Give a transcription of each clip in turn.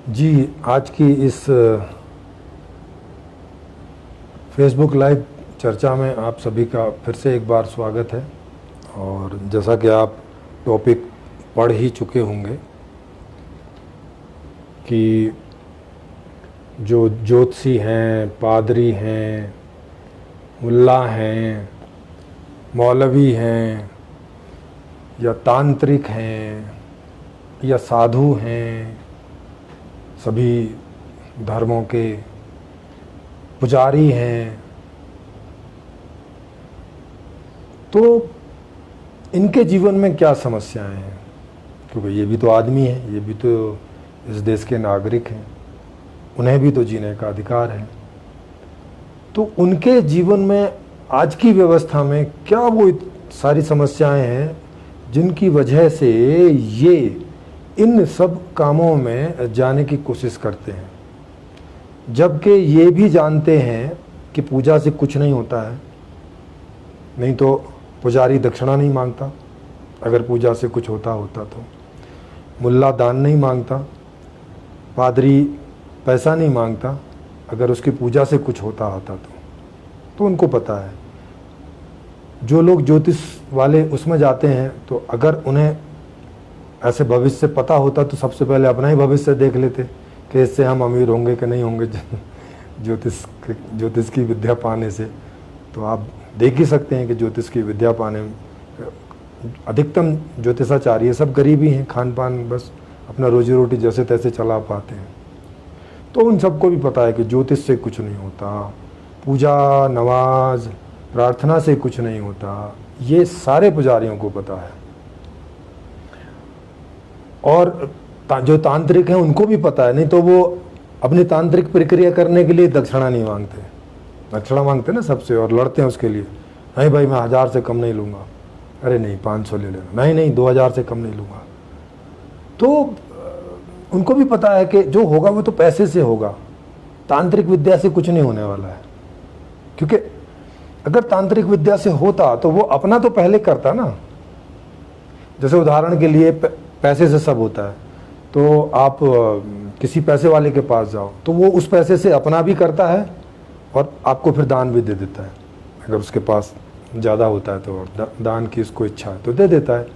जी, आज की इस फेसबुक लाइव चर्चा में आप सभी का फिर से एक बार स्वागत है। और जैसा कि आप टॉपिक पढ़ ही चुके होंगे कि जो ज्योतिषी हैं, पादरी हैं, मुल्ला हैं, मौलवी हैं या तांत्रिक हैं या साधु हैं, सभी धर्मों के पुजारी हैं, तो इनके जीवन में क्या समस्याएं हैं? क्योंकि ये भी तो आदमी हैं, ये भी तो इस देश के नागरिक हैं, उन्हें भी तो जीने का अधिकार है। तो उनके जीवन में आज की व्यवस्था में क्या वो सारी समस्याएं हैं जिनकी वजह से ये इन सब कामों में जाने की कोशिश करते हैं, जबकि ये भी जानते हैं कि पूजा से कुछ नहीं होता है। नहीं तो पुजारी दक्षिणा नहीं मांगता अगर पूजा से कुछ होता तो, मुल्ला दान नहीं मांगता, पादरी पैसा नहीं मांगता अगर उसकी पूजा से कुछ होता तो उनको पता है। जो लोग ज्योतिष वाले उसमें जाते हैं तो अगर उन्हें ऐसे भविष्य पता होता तो सबसे पहले अपना ही भविष्य देख लेते कि इससे हम अमीर होंगे कि नहीं होंगे ज्योतिष की विद्या पाने से। तो आप देख ही सकते हैं कि ज्योतिष की विद्या पाने अधिकतम ज्योतिषाचार्य सब गरीब ही हैं, खान पान बस अपना रोजी रोटी जैसे तैसे चला पाते हैं। तो उन सबको भी पता है कि ज्योतिष से कुछ नहीं होता, पूजा नमाज प्रार्थना से कुछ नहीं होता, ये सारे पुजारियों को पता है। और जो तांत्रिक हैं उनको भी पता है, नहीं तो वो अपनी तांत्रिक प्रक्रिया करने के लिए दक्षिणा नहीं मांगते। दक्षिणा मांगते ना सबसे और लड़ते हैं उसके लिए, नहीं भाई मैं 1000 से कम नहीं लूँगा, अरे नहीं 500 ले लेना, नहीं 2000 से कम नहीं लूँगा। तो उनको भी पता है कि जो होगा वो तो पैसे से होगा, तांत्रिक विद्या से कुछ नहीं होने वाला है। क्योंकि अगर तांत्रिक विद्या से होता तो वो अपना तो पहले करता ना। जैसे उदाहरण के लिए पैसे से सब होता है, तो आप किसी पैसे वाले के पास जाओ तो वो उस पैसे से अपना भी करता है और आपको फिर दान भी दे देता है। अगर उसके पास ज़्यादा होता है तो दान की उसको इच्छा है तो दे देता है,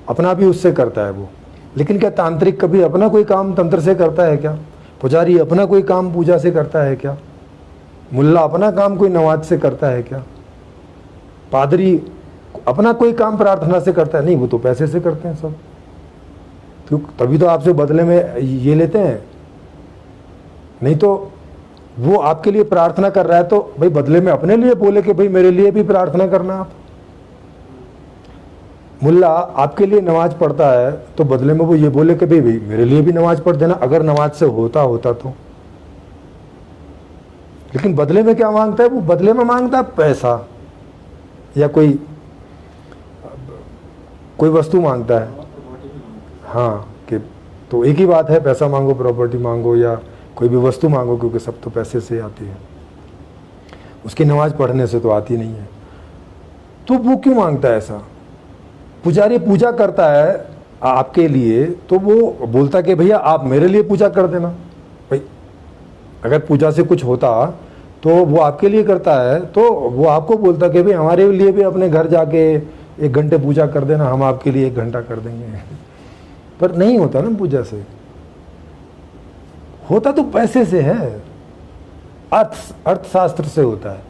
अपना भी उससे करता है वो। लेकिन क्या तांत्रिक कभी अपना कोई काम तंत्र से करता है क्या? पुजारी अपना कोई काम पूजा से करता है क्या? मुल्ला अपना काम कोई नमाज से करता है क्या? पादरी अपना कोई काम प्रार्थना से करता है? नहीं, वो तो पैसे से करते हैं सब। क्यों? तभी तो आपसे बदले में ये लेते हैं। नहीं तो वो आपके लिए प्रार्थना कर रहा है तो भाई बदले में अपने लिए बोले कि भाई मेरे लिए भी प्रार्थना करना आप। मुल्ला आपके लिए नमाज पढ़ता है तो बदले में वो ये बोले कि भाई मेरे लिए भी नमाज पढ़ देना अगर नमाज से होता तो। लेकिन बदले में क्या मांगता है? वो बदले में मांगता है पैसा या कोई वस्तु मांगता है। हाँ, कि तो एक ही बात है, पैसा मांगो, प्रॉपर्टी मांगो या कोई भी वस्तु मांगो, क्योंकि सब तो पैसे से आती है, उसकी नमाज पढ़ने से तो आती नहीं है। तो वो क्यों मांगता है ऐसा? पुजारी पूजा करता है आपके लिए तो वो बोलता कि भैया आप मेरे लिए पूजा कर देना। भाई अगर पूजा से कुछ होता तो वो आपके लिए करता है तो वो आपको बोलता कि भाई हमारे लिए भी अपने घर जाके 1 घंटे पूजा कर देना, हम आपके लिए 1 घंटा कर देंगे। पर नहीं होता ना, पूजा से होता तो पैसे से है, अर्थशास्त्र से होता है।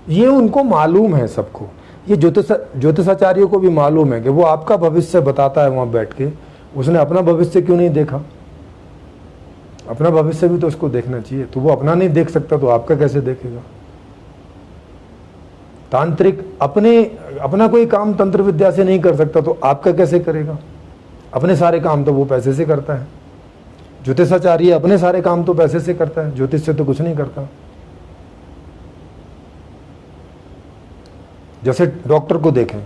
ये उनको मालूम है सबको, ये ज्योतिषाचार्यों को भी मालूम है कि वो आपका भविष्य बताता है वहां बैठ के। उसने अपना भविष्य क्यों नहीं देखा? अपना भविष्य भी तो उसको देखना चाहिए। तो वो अपना नहीं देख सकता तो आपका कैसे देखेगा? तांत्रिक अपना कोई काम तंत्र विद्या से नहीं कर सकता तो आपका कैसे करेगा? अपने सारे काम तो वो पैसे से करता है। ज्योतिषाचार्य अपने सारे काम तो पैसे से करता है, ज्योतिष से तो कुछ नहीं करता। जैसे डॉक्टर को देखें,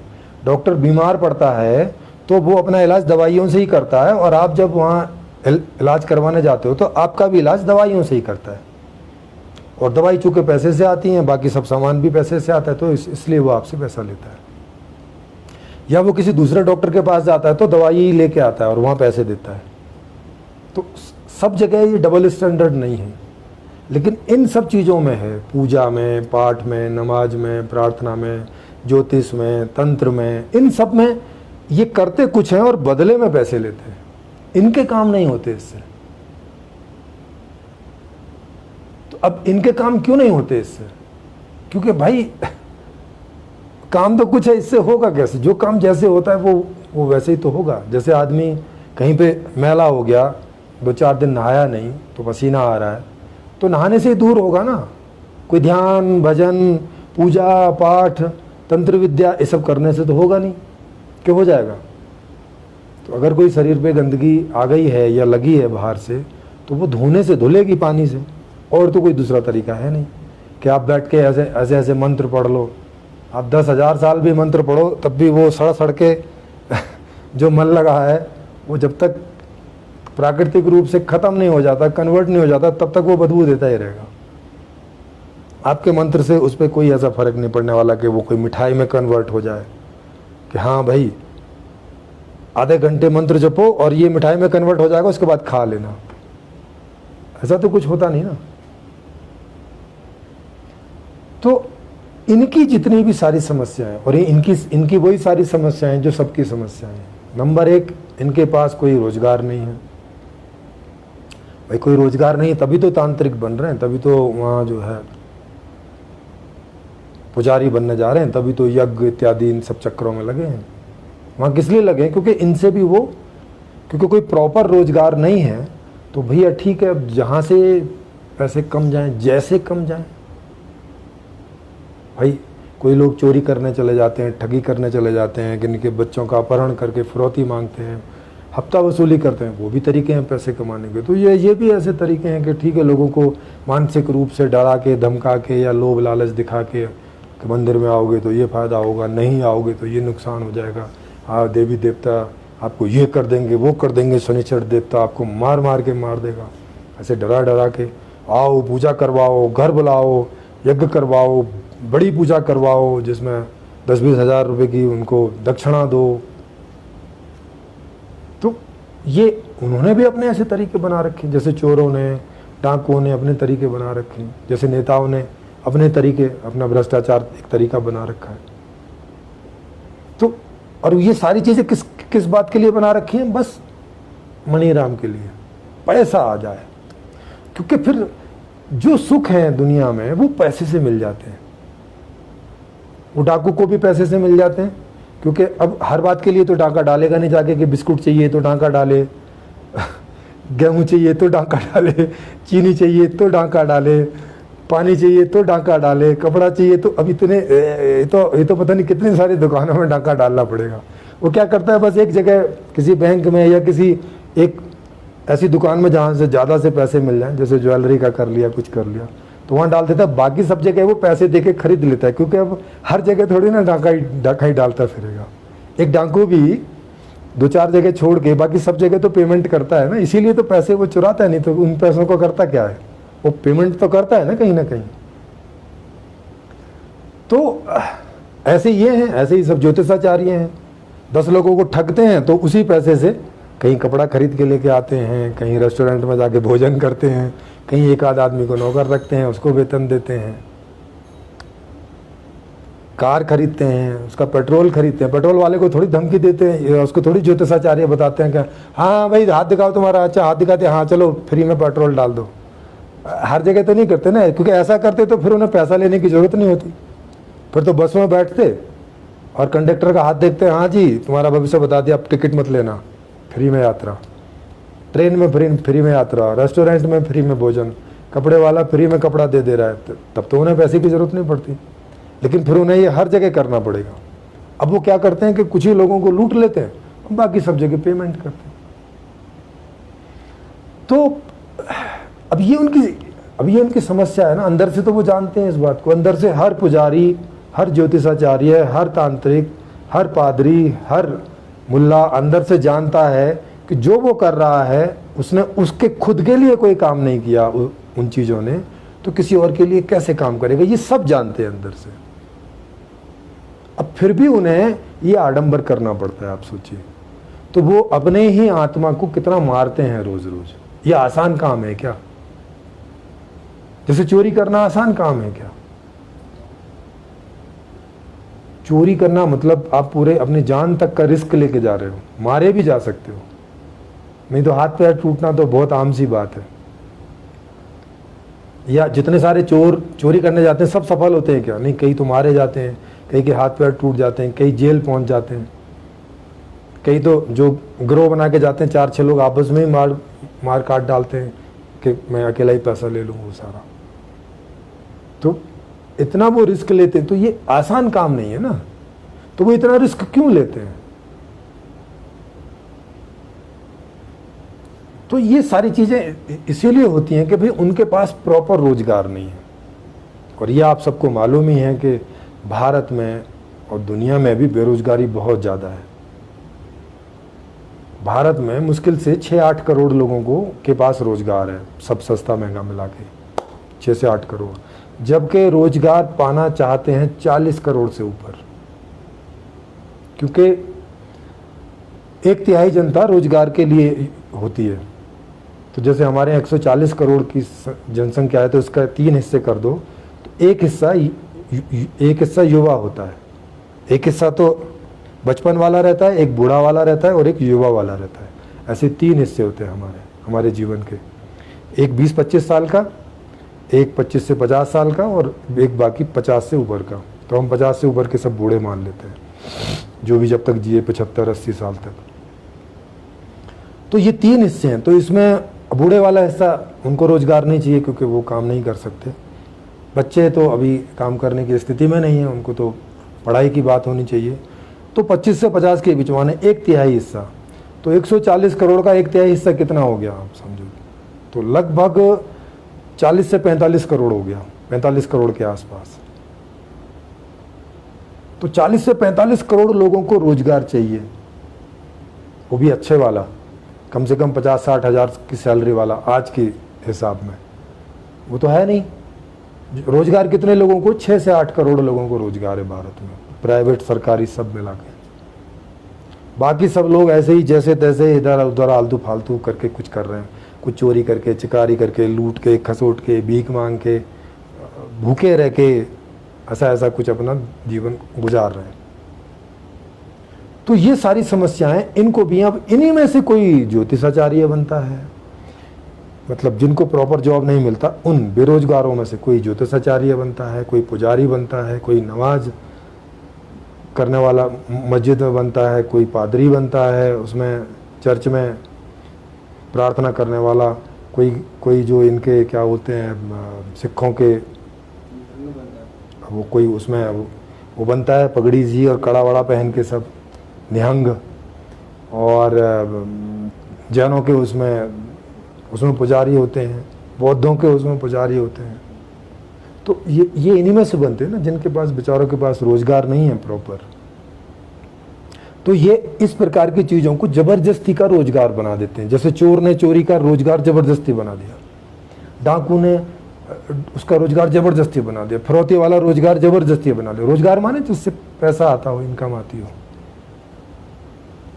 डॉक्टर बीमार पड़ता है तो वो अपना इलाज दवाइयों से ही करता है, और आप जब वहाँ इलाज करवाने जाते हो तो आपका भी इलाज दवाइयों से ही करता है। और दवाई चूंकि पैसे से आती हैं, बाकी सब सामान भी पैसे से आता है, तो इसलिए वो आपसे पैसा लेता है। या वो किसी दूसरे डॉक्टर के पास जाता है तो दवाई लेके आता है और वहाँ पैसे देता है। तो सब जगह ये डबल स्टैंडर्ड नहीं है, लेकिन इन सब चीज़ों में है, पूजा में, पाठ में, नमाज में, प्रार्थना में, ज्योतिष में, तंत्र में, इन सब में ये करते कुछ हैं और बदले में पैसे लेते हैं। इनके काम नहीं होते इससे। तो अब इनके काम क्यों नहीं होते इससे? क्योंकि भाई काम तो कुछ है, इससे होगा कैसे? जो काम जैसे होता है वो वैसे ही तो होगा। जैसे आदमी कहीं पे मैला हो गया, 2-4 दिन नहाया नहीं तो पसीना आ रहा है, तो नहाने से ही दूर होगा ना। कोई ध्यान, भजन, पूजा पाठ, तंत्र विद्या ये सब करने से तो होगा नहीं, क्यों हो जाएगा? तो अगर कोई शरीर पे गंदगी आ गई है या लगी है बाहर से, तो वो धोने से धुलेगी पानी से, और तो कोई दूसरा तरीका है नहीं कि आप बैठ के ऐसे ऐसे मंत्र पढ़ लो। आप 10,000 साल भी मंत्र पढ़ो तब भी वो सड़ के जो मन लगा है वो जब तक प्राकृतिक रूप से खत्म नहीं हो जाता, कन्वर्ट नहीं हो जाता, तब तक वो बदबू देता ही रहेगा। आपके मंत्र से उस पर कोई ऐसा फर्क नहीं पड़ने वाला कि वो कोई मिठाई में कन्वर्ट हो जाए कि हाँ भाई आधे घंटे मंत्र जपो और ये मिठाई में कन्वर्ट हो जाएगा, उसके बाद खा लेना। ऐसा तो कुछ होता नहीं ना। तो इनकी जितनी भी सारी समस्याएं, और इनकी वही सारी समस्याएं जो सबकी समस्याएं हैं। नंबर 1, इनके पास कोई रोजगार नहीं है। भाई कोई रोजगार नहीं, तभी तो तांत्रिक बन रहे हैं, तभी तो वहाँ जो है पुजारी बनने जा रहे हैं, तभी तो यज्ञ इत्यादि इन सब चक्रों में लगे हैं। वहाँ किस लिए लगे हैं? क्योंकि इनसे भी वो, क्योंकि कोई प्रॉपर रोजगार नहीं है, तो भैया ठीक है, अब जहाँ से पैसे कम जाएं, जैसे कम जाएं। भाई कोई लोग चोरी करने चले जाते हैं, ठगी करने चले जाते हैं, किन के बच्चों का अपहरण करके फिरौती मांगते हैं, हफ्ता वसूली करते हैं, वो भी तरीके हैं पैसे कमाने के। तो ये भी ऐसे तरीके हैं कि ठीक है, लोगों को मानसिक रूप से डरा के, धमका के या लोभ लालच दिखा के कि मंदिर में आओगे तो ये फ़ायदा होगा, नहीं आओगे तो ये नुकसान हो जाएगा, हाँ देवी देवता आपको ये कर देंगे, वो कर देंगे, शनिचर देवता आपको मार मार के मार देगा, ऐसे डरा डरा के आओ, पूजा करवाओ, घर बुलाओ, यज्ञ करवाओ, बड़ी पूजा करवाओ जिसमें 10-20 हज़ार रुपये की उनको दक्षिणा दो। तो ये उन्होंने भी अपने ऐसे तरीके बना रखे, जैसे चोरों ने, डाकुओं ने अपने तरीके बना रखे, जैसे नेताओं ने अपने तरीके, अपना भ्रष्टाचार एक तरीका बना रखा है। तो और ये सारी चीज़ें किस बात के लिए बना रखी हैं? बस मनीराम के लिए, पैसा आ जाए। क्योंकि फिर जो सुख है दुनिया में वो पैसे से मिल जाते हैं। वो डाकू को भी पैसे से मिल जाते हैं, क्योंकि अब हर बात के लिए तो डाका डालेगा नहीं जाके कि बिस्कुट चाहिए तो डाका डाले, गेहूं चाहिए तो डाका डाले, चीनी चाहिए तो डाका डाले, पानी चाहिए तो डाका डाले, कपड़ा चाहिए तो, अब इतने ये तो पता नहीं कितनी सारी दुकानों में डाका डालना पड़ेगा। वो क्या करता है, बस एक जगह किसी बैंक में या किसी एक ऐसी दुकान में जहाँ से ज़्यादा से पैसे मिल जाए, जैसे ज्वेलरी का कर लिया, कुछ कर लिया, तो वहाँ डाल देता है। बाकी सब जगह वो पैसे दे के खरीद लेता है, क्योंकि अब हर जगह थोड़ी ना डाका ही डालता फिरेगा। एक डाकू भी 2-4 जगह छोड़ के बाकी सब जगह तो पेमेंट करता है ना, इसीलिए तो पैसे वो चुराता है। नहीं तो उन पैसों को करता क्या है, वो पेमेंट तो करता है ना कहीं। तो ऐसे ये हैं, ऐसे ही सब ज्योतिषाचार्य हैं। 10 लोगों को ठगते हैं तो उसी पैसे से कहीं कपड़ा खरीद के लेके आते हैं, कहीं रेस्टोरेंट में जाके भोजन करते हैं, कहीं एक आध आदमी को नौकर रखते हैं, उसको वेतन देते हैं, कार खरीदते हैं, उसका पेट्रोल खरीदते हैं। पेट्रोल वाले को थोड़ी धमकी देते हैं, उसको थोड़ी ज्योतिषाचार्य बताते हैं कि हाँ भाई हाथ दिखाओ तुम्हारा, अच्छा हाथ दिखाते, हाँ चलो फ्री में पेट्रोल डाल दो। हर जगह तो नहीं करते ना, क्योंकि ऐसा करते तो फिर उन्हें पैसा लेने की जरूरत नहीं होती। फिर तो बस में बैठते और कंडक्टर का हाथ देखते, हाँ जी तुम्हारा भविष्य बता दिया, अब टिकट मत लेना, फ्री में यात्रा, ट्रेन में फ्री में यात्रा, रेस्टोरेंट में फ्री में भोजन, कपड़े वाला फ्री में कपड़ा दे रहा है, तब तो उन्हें पैसे की जरूरत नहीं पड़ती। लेकिन फिर उन्हें ये हर जगह करना पड़ेगा। अब वो क्या करते हैं कि कुछ ही लोगों को लूट लेते हैं, बाकी सब जगह पेमेंट करते हैं। तो अब ये उनकी समस्या है ना। अंदर से तो वो जानते हैं इस बात को, अंदर से हर पुजारी, हर ज्योतिषाचार्य, हर तांत्रिक, हर पादरी, हर मुल्ला अंदर से जानता है कि जो वो कर रहा है उसने उसके खुद के लिए कोई काम नहीं किया उन चीज़ों ने, तो किसी और के लिए कैसे काम करेगा, ये सब जानते हैं अंदर से। अब फिर भी उन्हें ये आडंबर करना पड़ता है, आप सोचिए। तो वो अपने ही आत्मा को कितना मारते हैं रोज रोज। ये आसान काम है क्या? जैसे चोरी करना आसान काम है क्या? चोरी करना मतलब आप पूरे अपनी जान तक का रिस्क लेके जा रहे हो, मारे भी जा सकते हो, नहीं तो हाथ पैर टूटना तो बहुत आम सी बात है। या जितने सारे चोर चोरी करने जाते हैं सब सफल होते हैं क्या? नहीं, कई तो मारे जाते हैं, कई के हाथ पैर टूट जाते हैं, कई जेल पहुंच जाते हैं, कई तो जो गिरोह बना के जाते हैं 4-6 लोग आपस में ही मार काट डालते हैं कि मैं अकेला ही पैसा ले लूँ वो सारा। तो इतना वो रिस्क लेते हैं, तो ये आसान काम नहीं है ना, तो वो इतना रिस्क क्यों लेते हैं? तो ये सारी चीजें इसीलिए होती हैं कि भाई उनके पास प्रॉपर रोजगार नहीं है। और ये आप सबको मालूम ही है कि भारत में और दुनिया में भी बेरोजगारी बहुत ज़्यादा है। भारत में मुश्किल से 6-8 करोड़ लोगों को के पास रोजगार है, सब सस्ता महंगा मिला के 6 से 8 करोड़, जबकि रोजगार पाना चाहते हैं 40 करोड़ से ऊपर, क्योंकि 1/3 जनता रोजगार के लिए होती है। तो जैसे हमारे यहाँ 140 करोड़ की जनसंख्या है, तो इसका 3 हिस्से कर दो, तो एक हिस्सा युवा होता है, एक हिस्सा तो बचपन वाला रहता है, एक बूढ़ा वाला रहता है और एक युवा वाला रहता है। ऐसे 3 हिस्से होते हैं हमारे जीवन के, एक 20-25 साल का, एक 25 से 50 साल का और एक बाकी 50 से ऊपर का। तो हम 50 से ऊपर के सब बूढ़े मान लेते हैं, जो भी जब तक जिए 75-80 साल तक। तो ये 3 हिस्से हैं। तो इसमें बूढ़े वाला हिस्सा, उनको रोजगार नहीं चाहिए क्योंकि वो काम नहीं कर सकते। बच्चे तो अभी काम करने की स्थिति में नहीं है, उनको तो पढ़ाई की बात होनी चाहिए। तो 25 से 50 के बीच माने 1/3 हिस्सा, तो 140 करोड़ का 1/3 हिस्सा कितना हो गया आप समझो, तो लगभग 40 से 45 करोड़ हो गया, 45 करोड़ के आसपास। तो 40 से 45 करोड़ लोगों को रोजगार चाहिए, वो भी अच्छे वाला, कम से कम 50-60 हज़ार की सैलरी वाला आज के हिसाब में। वो तो है नहीं। रोजगार कितने लोगों को? 6 से 8 करोड़ लोगों को रोजगार है भारत में, प्राइवेट सरकारी सब मिला के। बाकी सब लोग ऐसे ही जैसे तैसे इधर उधर आलतू फालतू करके कुछ कर रहे हैं, कुछ चोरी करके, चिकारी करके, लूट के, खसोट के, भीख मांग के, भूखे रह के, ऐसा कुछ अपना जीवन गुजार रहे हैं। तो ये सारी समस्याएं, इनको भी अब इन्हीं में से कोई ज्योतिषाचार्य बनता है, मतलब जिनको प्रॉपर जॉब नहीं मिलता उन बेरोजगारों में से कोई ज्योतिषाचार्य बनता है, कोई पुजारी बनता है, कोई नमाज करने वाला मस्जिद में बनता है, कोई पादरी बनता है, उसमें चर्च में प्रार्थना करने वाला, कोई जो इनके क्या बोलते हैं सिखों के, वो कोई उसमें वो बनता है पगड़ी जी और कड़ा वड़ा पहन के सब निहंग, और जैनों के उसमें पुजारी होते हैं, बौद्धों के उसमें पुजारी होते हैं। तो ये इन्हीं में से बनते हैं ना, जिनके पास बेचारों के पास रोजगार नहीं है प्रॉपर। तो ये इस प्रकार की चीजों को जबरदस्ती का रोजगार बना देते हैं। जैसे चोर ने चोरी का रोजगार जबरदस्ती बना दिया, डाकू ने उसका रोजगार जबरदस्ती बना दिया, फिरौती वाला रोजगार जबरदस्ती बना दिया। रोजगार माने जिससे पैसा आता हो, इनकम आती हो,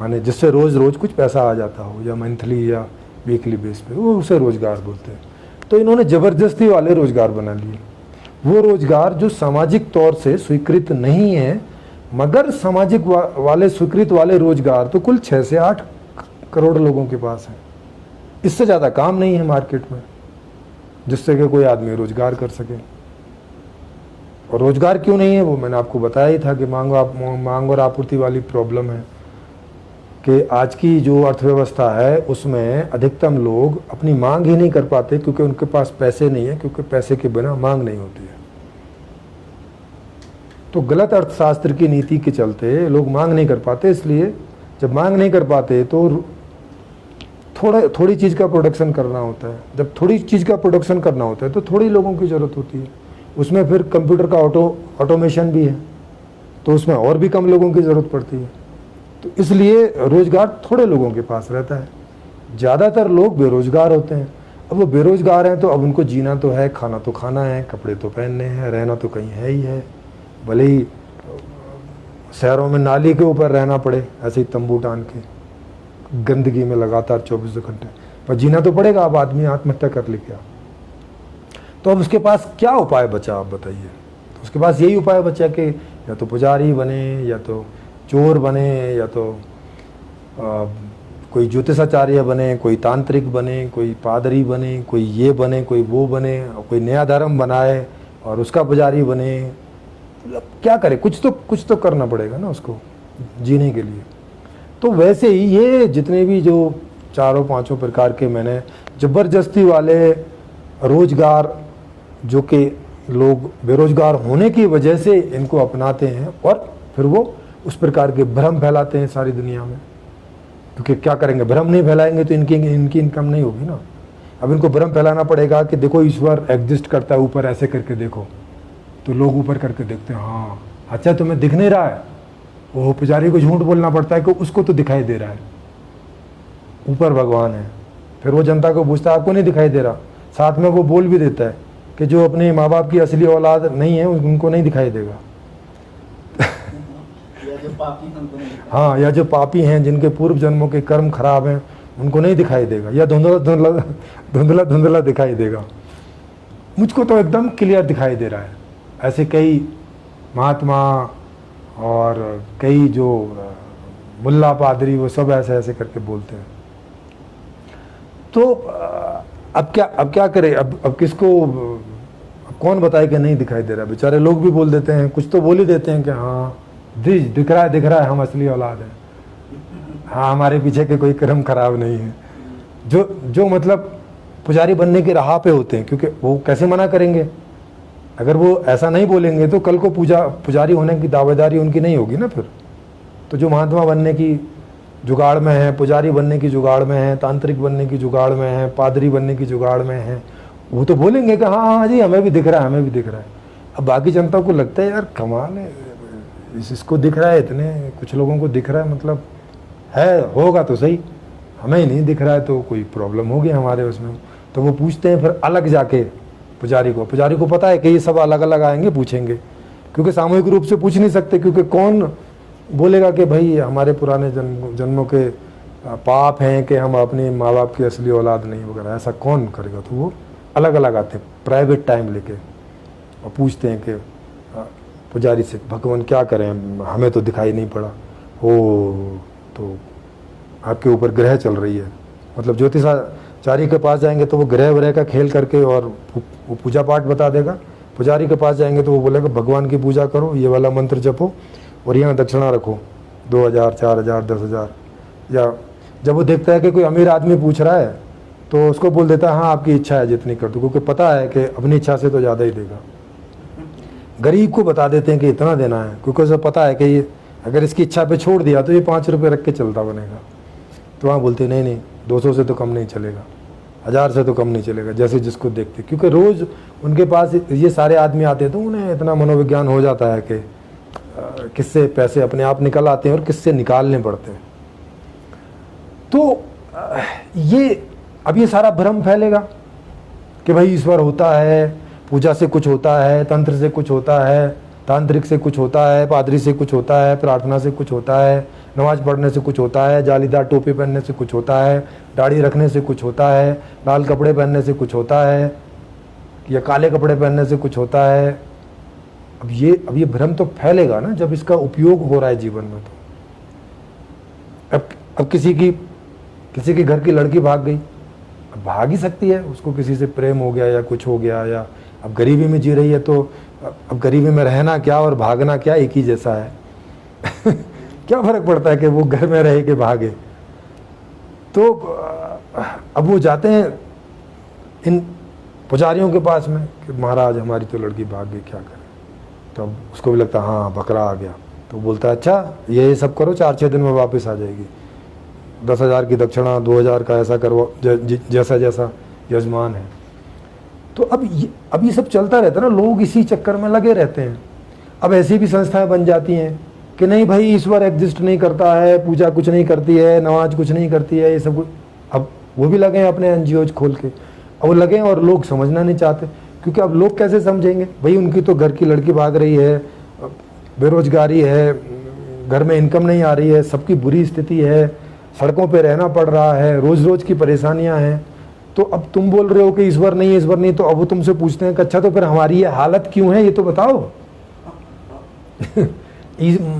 माने जिससे रोज रोज कुछ पैसा आ जाता हो, या मंथली या वीकली बेस पे, वो उसे रोजगार बोलते हैं। तो इन्होंने जबरदस्ती वाले रोजगार बना लिए, वो रोजगार जो सामाजिक तौर से स्वीकृत नहीं है, मगर सामाजिक वाले स्वीकृत वाले रोजगार तो कुल 6 से 8 करोड़ लोगों के पास है। इससे ज्यादा काम नहीं है मार्केट में जिससे कि कोई आदमी रोजगार कर सके। और रोजगार क्यों नहीं है वो मैंने आपको बताया ही था कि मांग और आपूर्ति वाली प्रॉब्लम है, कि आज की जो अर्थव्यवस्था है उसमें अधिकतम लोग अपनी मांग ही नहीं कर पाते क्योंकि उनके पास पैसे नहीं है, क्योंकि पैसे के बिना मांग नहीं होती है। तो गलत अर्थशास्त्र की नीति के चलते लोग मांग नहीं कर पाते, इसलिए जब मांग नहीं कर पाते तो थोड़ी चीज़ का प्रोडक्शन करना होता है। जब थोड़ी चीज़ का प्रोडक्शन करना होता है तो थोड़ी लोगों की ज़रूरत होती है। उसमें फिर कंप्यूटर का ऑटोमेशन भी है, तो उसमें और भी कम लोगों की ज़रूरत पड़ती है। तो इसलिए रोजगार थोड़े लोगों के पास रहता है, ज़्यादातर लोग बेरोजगार होते हैं। अब वो बेरोजगार हैं तो अब उनको जीना तो है, खाना तो खाना है, कपड़े तो पहनने हैं, रहना तो कहीं है ही है, भले ही शहरों में नाली के ऊपर रहना पड़े, ऐसे ही तंबू टान के गंदगी में लगातार 24 घंटे, पर जीना तो पड़ेगा, अब आदमी आत्महत्या कर ले क्या। तो अब उसके पास क्या उपाय बचा, आप बताइए। तो उसके पास यही उपाय बचा कि या तो पुजारी बने, या तो चोर बने, या तो कोई ज्योतिषाचार्य बने, कोई तांत्रिक बने, कोई पादरी बने, कोई ये बने, कोई वो बने, और कोई नया धर्म बनाए और उसका पुजारी बने। मतलब क्या करे, कुछ तो करना पड़ेगा ना उसको जीने के लिए। तो वैसे ही ये जितने भी जो चारों पांचों प्रकार के मैंने जबरदस्ती वाले रोजगार, जो कि लोग बेरोजगार होने की वजह से इनको अपनाते हैं और फिर वो उस प्रकार के भ्रम फैलाते हैं सारी दुनिया में। क्योंकि क्या करेंगे, भ्रम नहीं फैलाएंगे तो इनकी इनकम नहीं होगी ना। अब इनको भ्रम फैलाना पड़ेगा कि देखो ईश्वर एग्जिस्ट करता है ऊपर, ऐसे करके देखो। तो लोग ऊपर करके देखते हैं, हाँ अच्छा तुम्हें दिख नहीं रहा है। वो पुजारी को झूठ बोलना पड़ता है कि उसको तो दिखाई दे रहा है, ऊपर भगवान है। फिर वो जनता को पूछता है आपको नहीं दिखाई दे रहा। साथ में वो बोल भी देता है कि जो अपने माँ बाप की असली औलाद नहीं है उनको नहीं दिखाई देगा। हाँ, या जो पापी हैं, जिनके पूर्व जन्मों के कर्म खराब हैं, उनको नहीं दिखाई देगा, या धुंधला धुंधला दिखाई देगा। मुझको तो एकदम क्लियर दिखाई दे रहा है। ऐसे कई महात्मा और कई जो मुल्ला पादरी, वो सब ऐसे ऐसे करके बोलते हैं। तो अब क्या करें, अब किसको, कौन बताए कि नहीं दिखाई दे रहा है। बेचारे लोग भी बोल देते हैं, कुछ तो बोल ही देते हैं कि हाँ दिख रहा है, हम असली औलाद हैं, हाँ हमारे पीछे के कोई कर्म खराब नहीं है। जो मतलब पुजारी बनने की राह पे होते हैं, क्योंकि वो कैसे मना करेंगे। अगर वो ऐसा नहीं बोलेंगे तो कल को पुजारी होने की दावेदारी उनकी नहीं होगी ना फिर। तो जो महात्मा बनने की जुगाड़ में है, पुजारी बनने की जुगाड़ में है, तांत्रिक बनने की जुगाड़ में है, पादरी बनने की जुगाड़ में है, वो तो बोलेंगे कि हाँ हाँ जी हमें भी दिख रहा है, हमें भी दिख रहा है। अब बाकी जनता को लगता है यार कमाल है, इसको दिख रहा है, इतने कुछ लोगों को दिख रहा है, मतलब है होगा तो सही, हमें ही नहीं दिख रहा है तो कोई प्रॉब्लम होगी हमारे उसमें। तो वो पूछते हैं फिर अलग जाके पुजारी को पता है कि ये सब अलग अलग आएंगे पूछेंगे, क्योंकि सामूहिक रूप से पूछ नहीं सकते, क्योंकि कौन बोलेगा कि भाई हमारे पुराने जन्मों के पाप हैं कि हम अपने माँ बाप की असली औलाद नहीं वगैरह, ऐसा कौन करेगा। तो वो अलग अलग आते हैं प्राइवेट टाइम लेके और पूछते हैं कि पुजारी से भगवान क्या करें, हमें तो दिखाई नहीं पड़ा। हो तो आपके ऊपर ग्रह चल रही है, मतलब ज्योतिषाचार्य के पास जाएंगे तो वो ग्रह वरह का खेल करके और वो पूजा पाठ बता देगा। पुजारी के पास जाएंगे तो वो बोलेगा भगवान की पूजा करो, ये वाला मंत्र जपो और यहाँ दक्षिणा रखो 2000, 4000, 10,000। या जब वो देखता है कि कोई अमीर आदमी पूछ रहा है तो उसको बोल देता है हाँ आपकी इच्छा है जितनी कर दो, क्योंकि पता है कि अपनी इच्छा से तो ज़्यादा ही देगा। गरीब को बता देते हैं कि इतना देना है, क्योंकि उसे पता है कि ये अगर इसकी इच्छा पे छोड़ दिया तो ये 5 रुपये रख के चलता बनेगा। तो वहाँ बोलते नहीं 200 से तो कम नहीं चलेगा, 1000 से तो कम नहीं चलेगा, जैसे जिसको देखते। क्योंकि रोज़ उनके पास ये सारे आदमी आते हैं तो उन्हें इतना मनोविज्ञान हो जाता है कि किससे पैसे अपने आप निकल आते हैं और किससे निकालने पड़ते हैं। तो ये सारा भ्रम फैलेगा कि भाई ईश्वर होता है, पूजा से कुछ होता है, तंत्र से कुछ होता है, तांत्रिक से कुछ होता है, पादरी से कुछ होता है, प्रार्थना से कुछ होता है, नमाज पढ़ने से कुछ होता है, जालीदार टोपी पहनने से कुछ होता है, दाढ़ी रखने से कुछ होता है, लाल कपड़े पहनने से कुछ होता है, या काले कपड़े पहनने से कुछ होता है। अब ये भ्रम तो फैलेगा ना जब इसका उपयोग हो रहा है जीवन में। तो अब किसी की घर की लड़की भाग गई, अब भाग ही सकती है, उसको किसी से प्रेम हो गया या कुछ हो गया, या अब गरीबी में जी रही है तो अब गरीबी में रहना क्या और भागना क्या एक ही जैसा है। क्या फर्क पड़ता है कि वो घर में रहे कि भागे। तो अब वो जाते हैं इन पुजारियों के पास में कि महाराज हमारी तो लड़की भाग गई, क्या करें। तो अब उसको भी लगता है हाँ बकरा आ गया। तो बोलता है अच्छा ये सब करो, 4-6 दिन में वापस आ जाएगी, 10,000 की दक्षिणा, 2,000 का ऐसा करो, जैसा जैसा यजमान है। तो अब ये सब चलता रहता है ना, लोग इसी चक्कर में लगे रहते हैं। अब ऐसी भी संस्थाएं बन जाती हैं कि नहीं भाई ईश्वर एग्जिस्ट नहीं करता है, पूजा कुछ नहीं करती है, नमाज कुछ नहीं करती है, ये सब कुछ। अब वो भी लगे हैं अपने एनजीओज खोल के, अब वो लगे और लोग समझना नहीं चाहते, क्योंकि अब लोग कैसे समझेंगे भाई उनकी तो घर की लड़की भाग रही है, बेरोजगारी है, घर में इनकम नहीं आ रही है, सबकी बुरी स्थिति है, सड़कों पे रहना पड़ रहा है, रोज रोज की परेशानियां हैं। तो अब तुम बोल रहे हो कि ईश्वर नहीं है, ईश्वर नहीं, तो अब वो तुमसे पूछते हैं कि अच्छा तो फिर हमारी ये हालत क्यों है, ये तो बताओ।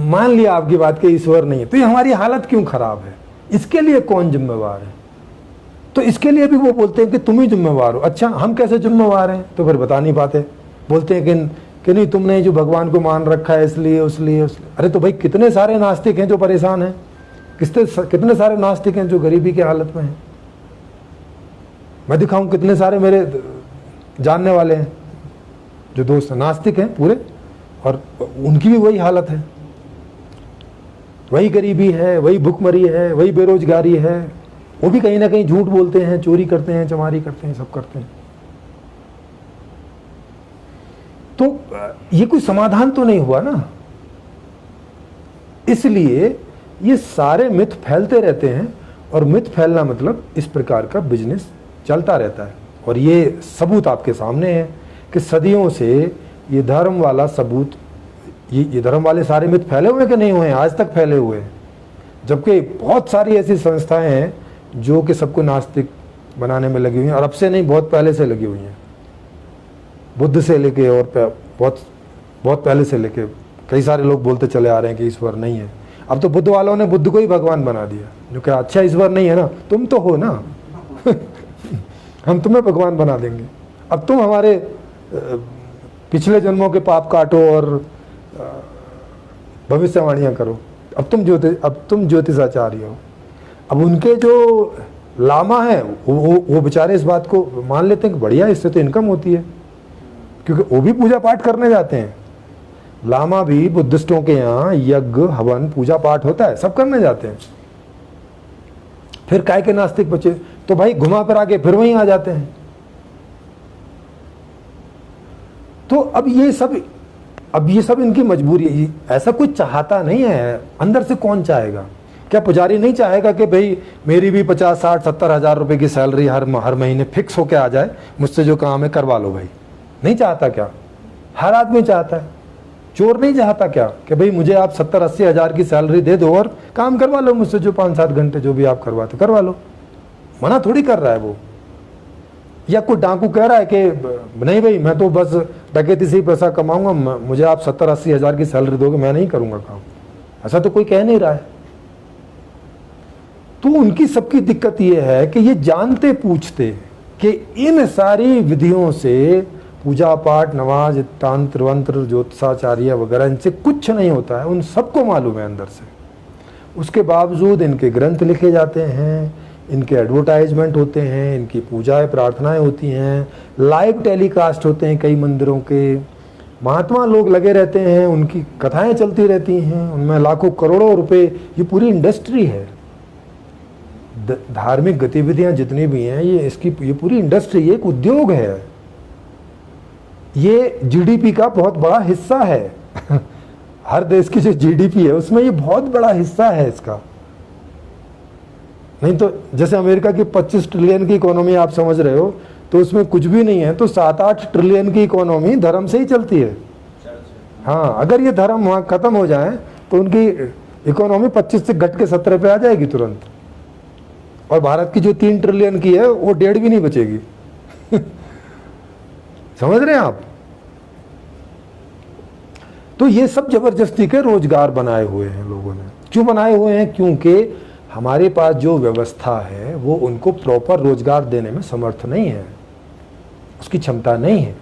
मान लिया आपकी बात कि ईश्वर नहीं है, तो ये हमारी हालत क्यों खराब है, इसके लिए कौन जिम्मेवार है? तो इसके लिए भी वो बोलते हैं कि तुम ही जिम्मेवार हो। अच्छा हम कैसे जिम्मेवार हैं? तो फिर बता नहीं पाते, बोलते हैं कि नहीं तुमने जो भगवान को मान रखा है इसलिए उसलिए। अरे तो भाई कितने सारे नास्तिक हैं जो परेशान हैं, कितने सारे नास्तिक हैं जो गरीबी की हालत में हैं। मैं दिखाऊं कितने सारे मेरे जानने वाले हैं जो दोस्त नास्तिक हैं पूरे, और उनकी भी वही हालत है, वही गरीबी है, वही भुखमरी है, वही बेरोजगारी है। वो भी कहीं ना कहीं झूठ बोलते हैं, चोरी करते हैं, चमारी करते हैं, सब करते हैं। तो ये कोई समाधान तो नहीं हुआ ना। इसलिए ये सारे मिथ फैलते रहते हैं, और मिथ फैलना मतलब इस प्रकार का बिजनेस चलता रहता है। और ये सबूत आपके सामने है कि सदियों से ये धर्म वाला सबूत, ये धर्म वाले सारे मिथ फैले हुए कि नहीं हुए हैं, आज तक फैले हुए हैं। जबकि बहुत सारी ऐसी संस्थाएं हैं जो कि सबको नास्तिक बनाने में लगी हुई हैं, और अब से नहीं, बहुत पहले से लगी हुई हैं। बुद्ध से लेके और बहुत पहले से लेके कई सारे लोग बोलते चले आ रहे हैं कि ईश्वर नहीं है। अब तो बुद्ध वालों ने बुद्ध को ही भगवान बना दिया, जो कि अच्छा ईश्वर नहीं है ना, तुम तो हो ना हम तुम्हें भगवान बना देंगे, अब तुम हमारे पिछले जन्मों के पाप काटो और भविष्यवाणियां करो, अब तुम ज्योतिषाचार्य हो। अब उनके जो लामा है वो बेचारे इस बात को मान लेते हैं कि बढ़िया, इससे तो इनकम होती है, क्योंकि वो भी पूजा पाठ करने जाते हैं। लामा भी बुद्धिस्टों के यहाँ यज्ञ हवन पूजा पाठ होता है, सब करने जाते हैं। फिर काय के नास्तिक बचे? तो भाई घुमा फिरा के फिर वहीं आ जाते हैं। तो अब ये सब इनकी मजबूरी है। ऐसा कोई चाहता नहीं है, अंदर से कौन चाहेगा? क्या पुजारी नहीं चाहेगा कि भाई मेरी भी 50, 60, 70 हजार रुपए की सैलरी हर महीने फिक्स होके आ जाए, मुझसे जो काम है करवा लो भाई? नहीं चाहता क्या? हर आदमी चाहता है। चोर नहीं चाहता क्या कि भाई मुझे आप 70-80 हजार की सैलरी दे दो और काम करवा लो मुझसे, जो 5-7 घंटे जो भी आप करवाते करवा लो। मना थोड़ी कर रहा है वो। या कोई डाकू कह रहा है कि नहीं भाई मैं तो बस डकैती से ही पैसा कमाऊंगा, मुझे आप 70-80 हजार की सैलरी दोगे, मैं नहीं करूंगा काम। ऐसा तो कोई कह नहीं रहा है। तो उनकी सबकी दिक्कत यह है कि ये जानते पूछते कि इन सारी विधियों से पूजा पाठ, नमाज, तंत्र वंत्र, ज्योतिषाचार्य वगैरह, इनसे कुछ नहीं होता है। उन सबको मालूम है अंदर से। उसके बावजूद इनके ग्रंथ लिखे जाते हैं, इनके एडवर्टाइजमेंट होते हैं, इनकी पूजाएं प्रार्थनाएं होती हैं, लाइव टेलीकास्ट होते हैं कई मंदिरों के, महात्मा लोग लगे रहते हैं, उनकी कथाएं चलती रहती हैं, उनमें लाखों करोड़ों रुपए, ये पूरी इंडस्ट्री है। धार्मिक गतिविधियां जितनी भी हैं ये पूरी इंडस्ट्री, एक उद्योग है। ये जीडीपी का बहुत बड़ा हिस्सा है हर देश की जो जीडीपी है उसमें ये बहुत बड़ा हिस्सा है इसका। नहीं तो जैसे अमेरिका की 25 ट्रिलियन की इकोनॉमी आप समझ रहे हो, तो उसमें कुछ भी नहीं है, तो 7-8 ट्रिलियन की इकोनॉमी धर्म से ही चलती है। हाँ, अगर ये धर्म वहां खत्म हो जाए तो उनकी इकोनॉमी 25 से घट के 17 पे आ जाएगी तुरंत। और भारत की जो 3 ट्रिलियन की है वो 1.5 भी नहीं बचेगी समझ रहे हैं आप? तो ये सब जबरदस्ती के रोजगार बनाए हुए हैं लोगों ने। क्यों बनाए हुए हैं? क्योंकि हमारे पास जो व्यवस्था है वो उनको प्रॉपर रोजगार देने में समर्थ नहीं है, उसकी क्षमता नहीं है।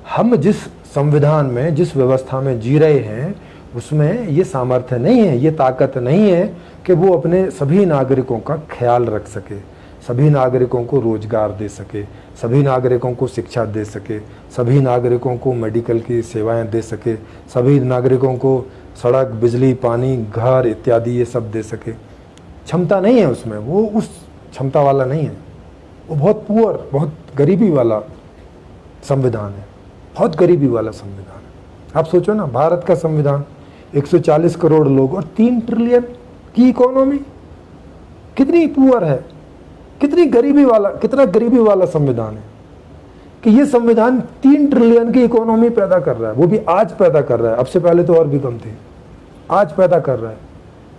हम जिस संविधान में, जिस व्यवस्था में जी रहे हैं उसमें ये सामर्थ्य नहीं है, ये ताकत नहीं है कि वो अपने सभी नागरिकों का ख्याल रख सके, सभी नागरिकों को रोजगार दे सके, सभी नागरिकों को शिक्षा दे सके, सभी नागरिकों को मेडिकल की सेवाएं दे सके, सभी नागरिकों को सड़क, बिजली, पानी, घर इत्यादि ये सब दे सके। क्षमता नहीं है उसमें, वो उस क्षमता वाला नहीं है। वो बहुत पुअर, बहुत गरीबी वाला संविधान है, बहुत गरीबी वाला संविधान है। आप सोचो ना, भारत का संविधान, 140 करोड़ लोग और 3 ट्रिलियन की इकोनॉमी, कितनी पुअर है, कितना गरीबी वाला संविधान है कि ये संविधान 3 ट्रिलियन की इकोनॉमी पैदा कर रहा है। वो भी आज पैदा कर रहा है, अब से पहले तो और भी कम थी, आज पैदा कर रहा है।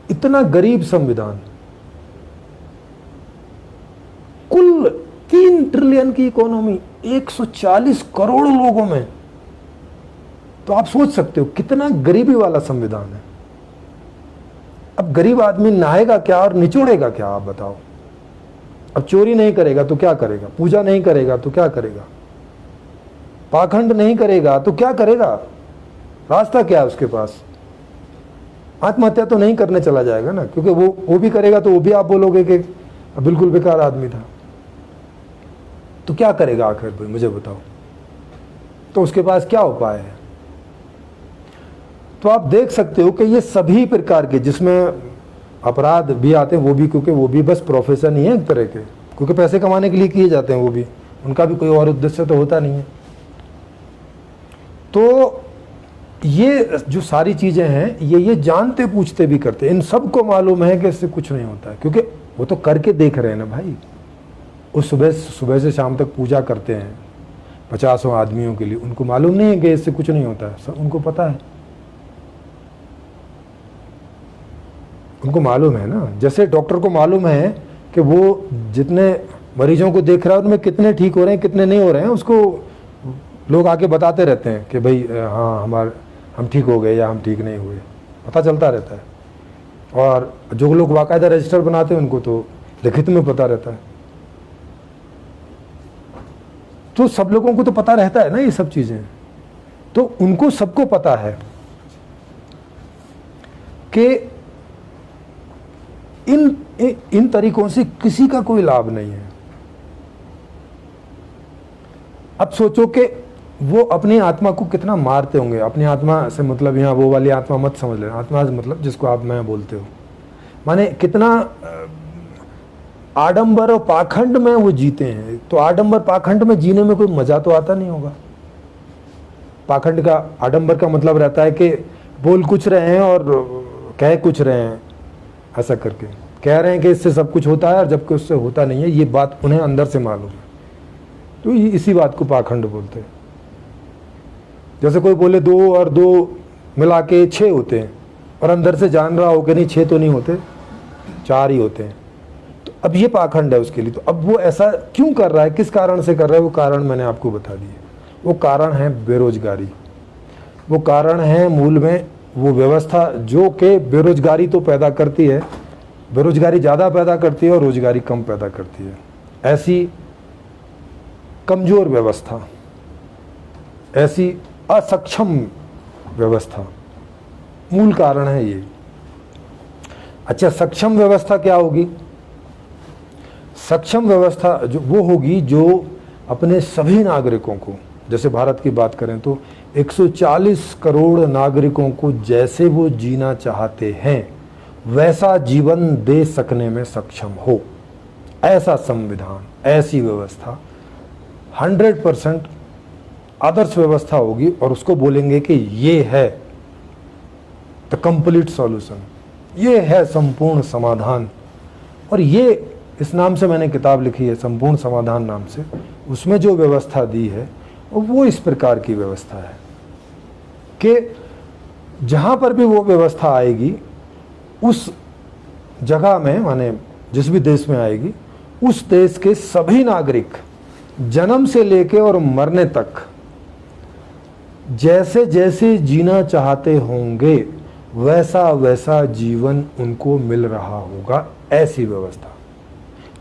इतना गरीब संविधान, कुल 3 ट्रिलियन की इकोनॉमी 140 करोड़ लोगों में, तो आप सोच सकते हो कितना गरीबी वाला संविधान है। अब गरीब आदमी नहाएगा क्या और निचोड़ेगा क्या, आप बताओ। अब चोरी नहीं करेगा तो क्या करेगा, पूजा नहीं करेगा तो क्या करेगा, पाखंड नहीं करेगा तो क्या करेगा, रास्ता क्या है उसके पास? आत्महत्या तो नहीं करने चला जाएगा ना, क्योंकि वो भी करेगा तो वो भी आप बोलोगे कि बिल्कुल बेकार आदमी था। तो क्या करेगा आखिर भाई, मुझे बताओ। तो उसके पास क्या उपाय है? तो आप देख सकते हो कि ये सभी प्रकार के जिसमें अपराध भी आते हैं, वो भी, क्योंकि वो भी बस प्रोफेशन ही है एक तरह के, क्योंकि पैसे कमाने के लिए किए जाते हैं, वो भी, उनका भी कोई और उद्देश्य तो होता नहीं है। तो ये जो सारी चीजें हैं, ये जानते पूछते भी करते हैं। इन सबको मालूम है कि इससे कुछ नहीं होता है, क्योंकि वो तो करके देख रहे हैं ना भाई। वो सुबह से शाम तक पूजा करते हैं 50 आदमियों के लिए, उनको मालूम नहीं है कि इससे कुछ नहीं होता है, सब उनको पता है, उनको मालूम है ना। जैसे डॉक्टर को मालूम है कि वो जितने मरीजों को देख रहा है उनमें कितने ठीक हो रहे हैं कितने नहीं हो रहे हैं, उसको लोग आके बताते रहते हैं कि भाई हाँ हम ठीक हो गए या हम ठीक नहीं हुए, पता चलता रहता है। और जो लोग बाकायदा रजिस्टर बनाते हैं उनको तो लिखित में पता रहता है। तो सब लोगों को तो पता रहता है ना ये सब चीजें, तो उनको सबको पता है कि इन तरीकों से किसी का कोई लाभ नहीं है। अब सोचो कि वो अपनी आत्मा को कितना मारते होंगे। अपनी आत्मा से मतलब यहाँ वो वाली आत्मा मत समझ लेना, आत्मा से मतलब जिसको आप मैं बोलते हो, माने कितना आडंबर और पाखंड में वो जीते हैं। तो आडंबर पाखंड में जीने में कोई मजा तो आता नहीं होगा। पाखंड का, आडंबर का मतलब रहता है कि बोल कुछ रहे हैं और कह कुछ रहे हैं, ऐसा करके कह रहे हैं कि इससे सब कुछ होता है और जबकि उससे होता नहीं है, ये बात उन्हें अंदर से मालूम है, तो इसी बात को पाखंड बोलते हैं। जैसे कोई बोले 2 और 2 मिला के 6 होते हैं और अंदर से जान रहा हो कि नहीं 6 तो नहीं होते, 4 ही होते हैं, तो अब ये पाखंड है उसके लिए। तो अब वो ऐसा क्यों कर रहा है, किस कारण से कर रहा है, वो कारण मैंने आपको बता दिए। वो कारण है बेरोजगारी, वो कारण है मूल में वो व्यवस्था जो कि बेरोजगारी तो पैदा करती है, बेरोजगारी ज़्यादा पैदा करती है और रोजगारी कम पैदा करती है। ऐसी कमजोर व्यवस्था, ऐसी असक्षम व्यवस्था, मूल कारण है ये। अच्छा, सक्षम व्यवस्था क्या होगी? सक्षम व्यवस्था जो वो होगी जो अपने सभी नागरिकों को, जैसे भारत की बात करें तो 140 करोड़ नागरिकों को जैसे वो जीना चाहते हैं वैसा जीवन दे सकने में सक्षम हो, ऐसा संविधान, ऐसी व्यवस्था 100% आदर्श व्यवस्था होगी। और उसको बोलेंगे कि ये है द कंप्लीट सॉल्यूशन, ये है संपूर्ण समाधान। और ये इस नाम से मैंने किताब लिखी है, संपूर्ण समाधान नाम से। उसमें जो व्यवस्था दी है वो इस प्रकार की व्यवस्था है कि जहां पर भी वो व्यवस्था आएगी उस जगह में, माने जिस भी देश में आएगी, उस देश के सभी नागरिक जन्म से लेके और मरने तक जैसे जैसे जीना चाहते होंगे वैसा वैसा जीवन उनको मिल रहा होगा, ऐसी व्यवस्था।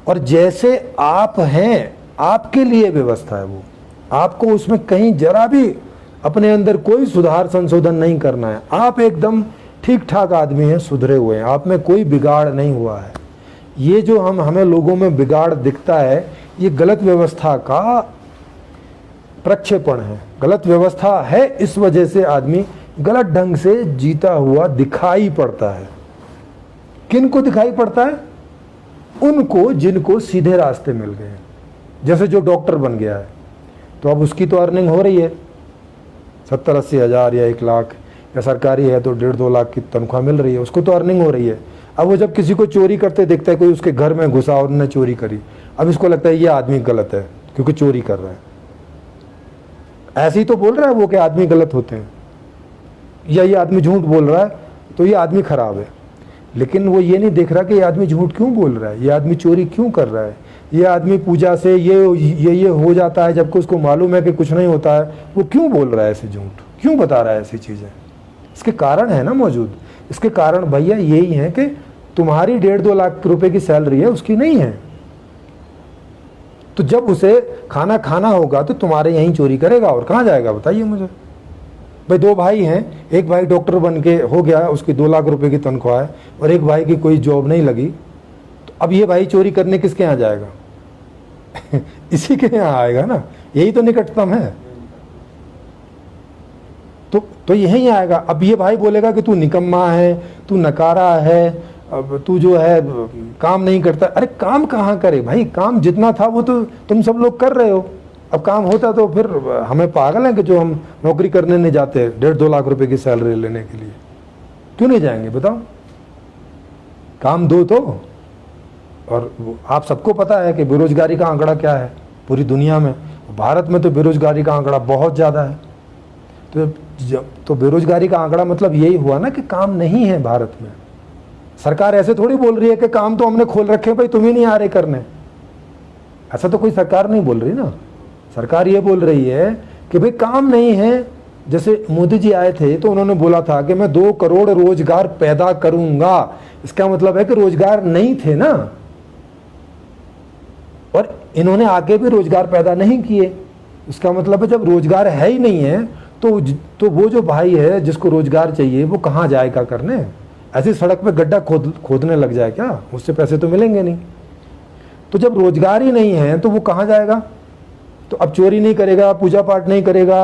और जैसे आप हैं, आपके लिए व्यवस्था है वो, आपको उसमें कहीं जरा भी अपने अंदर कोई सुधार संशोधन नहीं करना है। आप एकदम ठीक ठाक आदमी हैं, सुधरे हुए हैं, आप में कोई बिगाड़ नहीं हुआ है। ये जो हमें लोगों में बिगाड़ दिखता है, ये गलत व्यवस्था का प्रक्षेपण है। गलत व्यवस्था है, इस वजह से आदमी गलत ढंग से जीता हुआ दिखाई पड़ता है। किनको दिखाई पड़ता है? उनको जिनको सीधे रास्ते मिल गए। जैसे जो डॉक्टर बन गया है तो अब उसकी तो अर्निंग हो रही है 70-80 हज़ार या 1 लाख, या सरकारी है तो 1.5-2 लाख की तनख्वाह मिल रही है, उसको तो अर्निंग हो रही है। अब वो जब किसी को चोरी करते देखता है, कोई उसके घर में घुसा और उन्होंने चोरी करी, अब इसको लगता है ये आदमी गलत है क्योंकि चोरी कर रहा है। ऐसे ही तो बोल रहा है वो कि आदमी गलत होते हैं, या ये आदमी झूठ बोल रहा है तो ये आदमी खराब है। लेकिन वो ये नहीं देख रहा कि ये आदमी झूठ क्यों बोल रहा है, ये आदमी चोरी क्यों कर रहा है, ये आदमी पूजा से ये हो जाता है जबकि उसको मालूम है कि कुछ नहीं होता है, वो क्यों बोल रहा है ऐसे झूठ, क्यों बता रहा है ऐसी चीज़ें। इसके कारण है ना मौजूद। इसके कारण भैया यही है कि तुम्हारी 1.5-2 लाख रुपए की सैलरी है, उसकी नहीं है, तो जब उसे खाना खाना होगा तो तुम्हारे यहीं चोरी करेगा और कहाँ जाएगा बताइए मुझे। भाई 2 भाई हैं, एक भाई डॉक्टर बन के हो गया, उसकी 2 लाख रुपए की तनख्वाह है, और एक भाई की कोई जॉब नहीं लगी, तो अब ये भाई चोरी करने किसके यहाँ जाएगा इसी के यहाँ आएगा ना, यही तो निकटतम है। तो यही आएगा। अब ये भाई बोलेगा कि तू निकम्मा है, तू नकारा है, अब तू जो है काम नहीं करता। अरे काम कहाँ करे भाई, काम जितना था वो तो तुम सब लोग कर रहे हो, अब काम होता तो फिर हमें पागल है कि जो हम नौकरी करने नहीं जाते 1.5-2 लाख रुपए की सैलरी लेने के लिए, क्यों नहीं जाएंगे बताओ, काम दो तो। और आप सबको पता है कि बेरोजगारी का आंकड़ा क्या है पूरी दुनिया में, भारत में तो बेरोजगारी का आंकड़ा बहुत ज़्यादा है। तो बेरोजगारी का आंकड़ा मतलब यही हुआ ना कि काम नहीं है भारत में। सरकार ऐसे थोड़ी बोल रही है कि काम तो हमने खोल रखे भाई तुम ही नहीं आ रहे करने, ऐसा तो कोई सरकार नहीं बोल रही ना। सरकार ये बोल रही है कि भाई काम नहीं है। जैसे मोदी जी आए थे तो उन्होंने बोला था कि मैं 2 करोड़ रोजगार पैदा करूंगा, इसका मतलब है कि रोजगार नहीं थे ना, और इन्होंने आके भी रोजगार पैदा नहीं किए। इसका मतलब है जब रोजगार है ही नहीं है तो वो जो भाई है जिसको रोजगार चाहिए वो कहाँ जाएगा करने, ऐसी सड़क पे गड्ढा खोदने लग जाए क्या, उससे पैसे तो मिलेंगे नहीं। तो जब रोजगार ही नहीं है तो वो कहाँ जाएगा, तो अब चोरी नहीं करेगा, पूजा पाठ नहीं करेगा,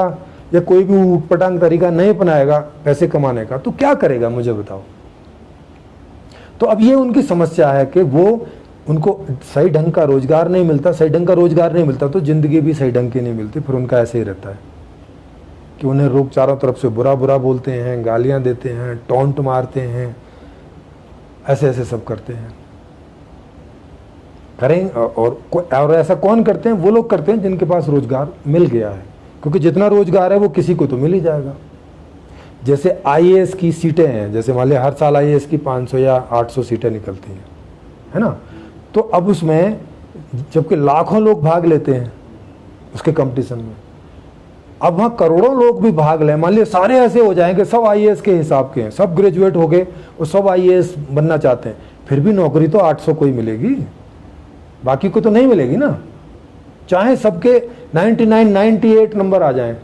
या कोई भी ऊटपटांग तरीका नहीं अपनाएगा पैसे कमाने का, तो क्या करेगा मुझे बताओ। तो अब ये उनकी समस्या है कि वो उनको सही ढंग का रोजगार नहीं मिलता, सही ढंग का रोजगार नहीं मिलता तो जिंदगी भी सही ढंग की नहीं मिलती। फिर उनका ऐसे ही रहता है कि उन्हें लोग चारों तरफ से बुरा बुरा बोलते हैं, गालियां देते हैं, टॉन्ट मारते हैं, ऐसे ऐसे सब करते हैं। करें और ऐसा कौन करते हैं, वो लोग करते हैं जिनके पास रोजगार मिल गया है, क्योंकि जितना रोजगार है वो किसी को तो मिल ही जाएगा। जैसे आईएएस की सीटें हैं, जैसे मान लिया हर साल आईएएस की 500 या 800 सीटें निकलती हैं, है ना, तो अब उसमें जबकि लाखों लोग भाग लेते हैं उसके कंपटीशन में, अब वहाँ करोड़ों लोग भी भाग लें, मान लिया सारे ऐसे हो जाएंगे सब आईएएस के हिसाब के हैं, सब ग्रेजुएट हो गए और सब आईएएस बनना चाहते हैं, फिर भी नौकरी तो 800 को ही मिलेगी, बाकी को तो नहीं मिलेगी ना। चाहे सबके 99, 98 नंबर आ जाएं,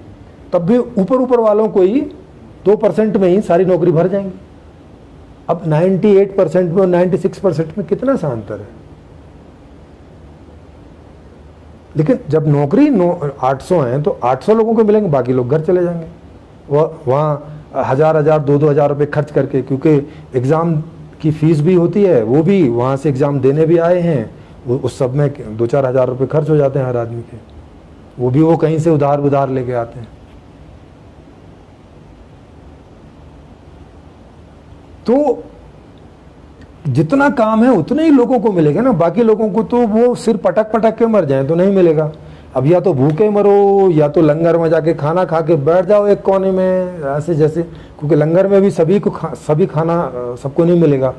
तब भी ऊपर वालों को ही 2% में ही सारी नौकरी भर जाएंगी। अब 98% में और 96% में कितना सा अंतर है। लेकिन जब नौकरी 800 है तो 800 लोगों को मिलेंगे, बाकी लोग घर चले जाएंगे वहाँ 1000, 2,000 रुपये खर्च करके, क्योंकि एग्ज़ाम की फीस भी होती है, वो भी वहाँ से एग्ज़ाम देने भी आए हैं, उस सब में 2-4 हज़ार रुपये खर्च हो जाते हैं हर आदमी के, वो भी वो कहीं से उधार लेके आते हैं। तो जितना काम है उतने ही लोगों को मिलेगा ना, बाकी लोगों को तो वो सिर पटक के मर जाए तो नहीं मिलेगा। अब या तो भूखे मरो या तो लंगर में जाके खाना खा के बैठ जाओ एक कोने में, ऐसे जैसे, क्योंकि लंगर में भी सभी खाना सबको नहीं मिलेगा।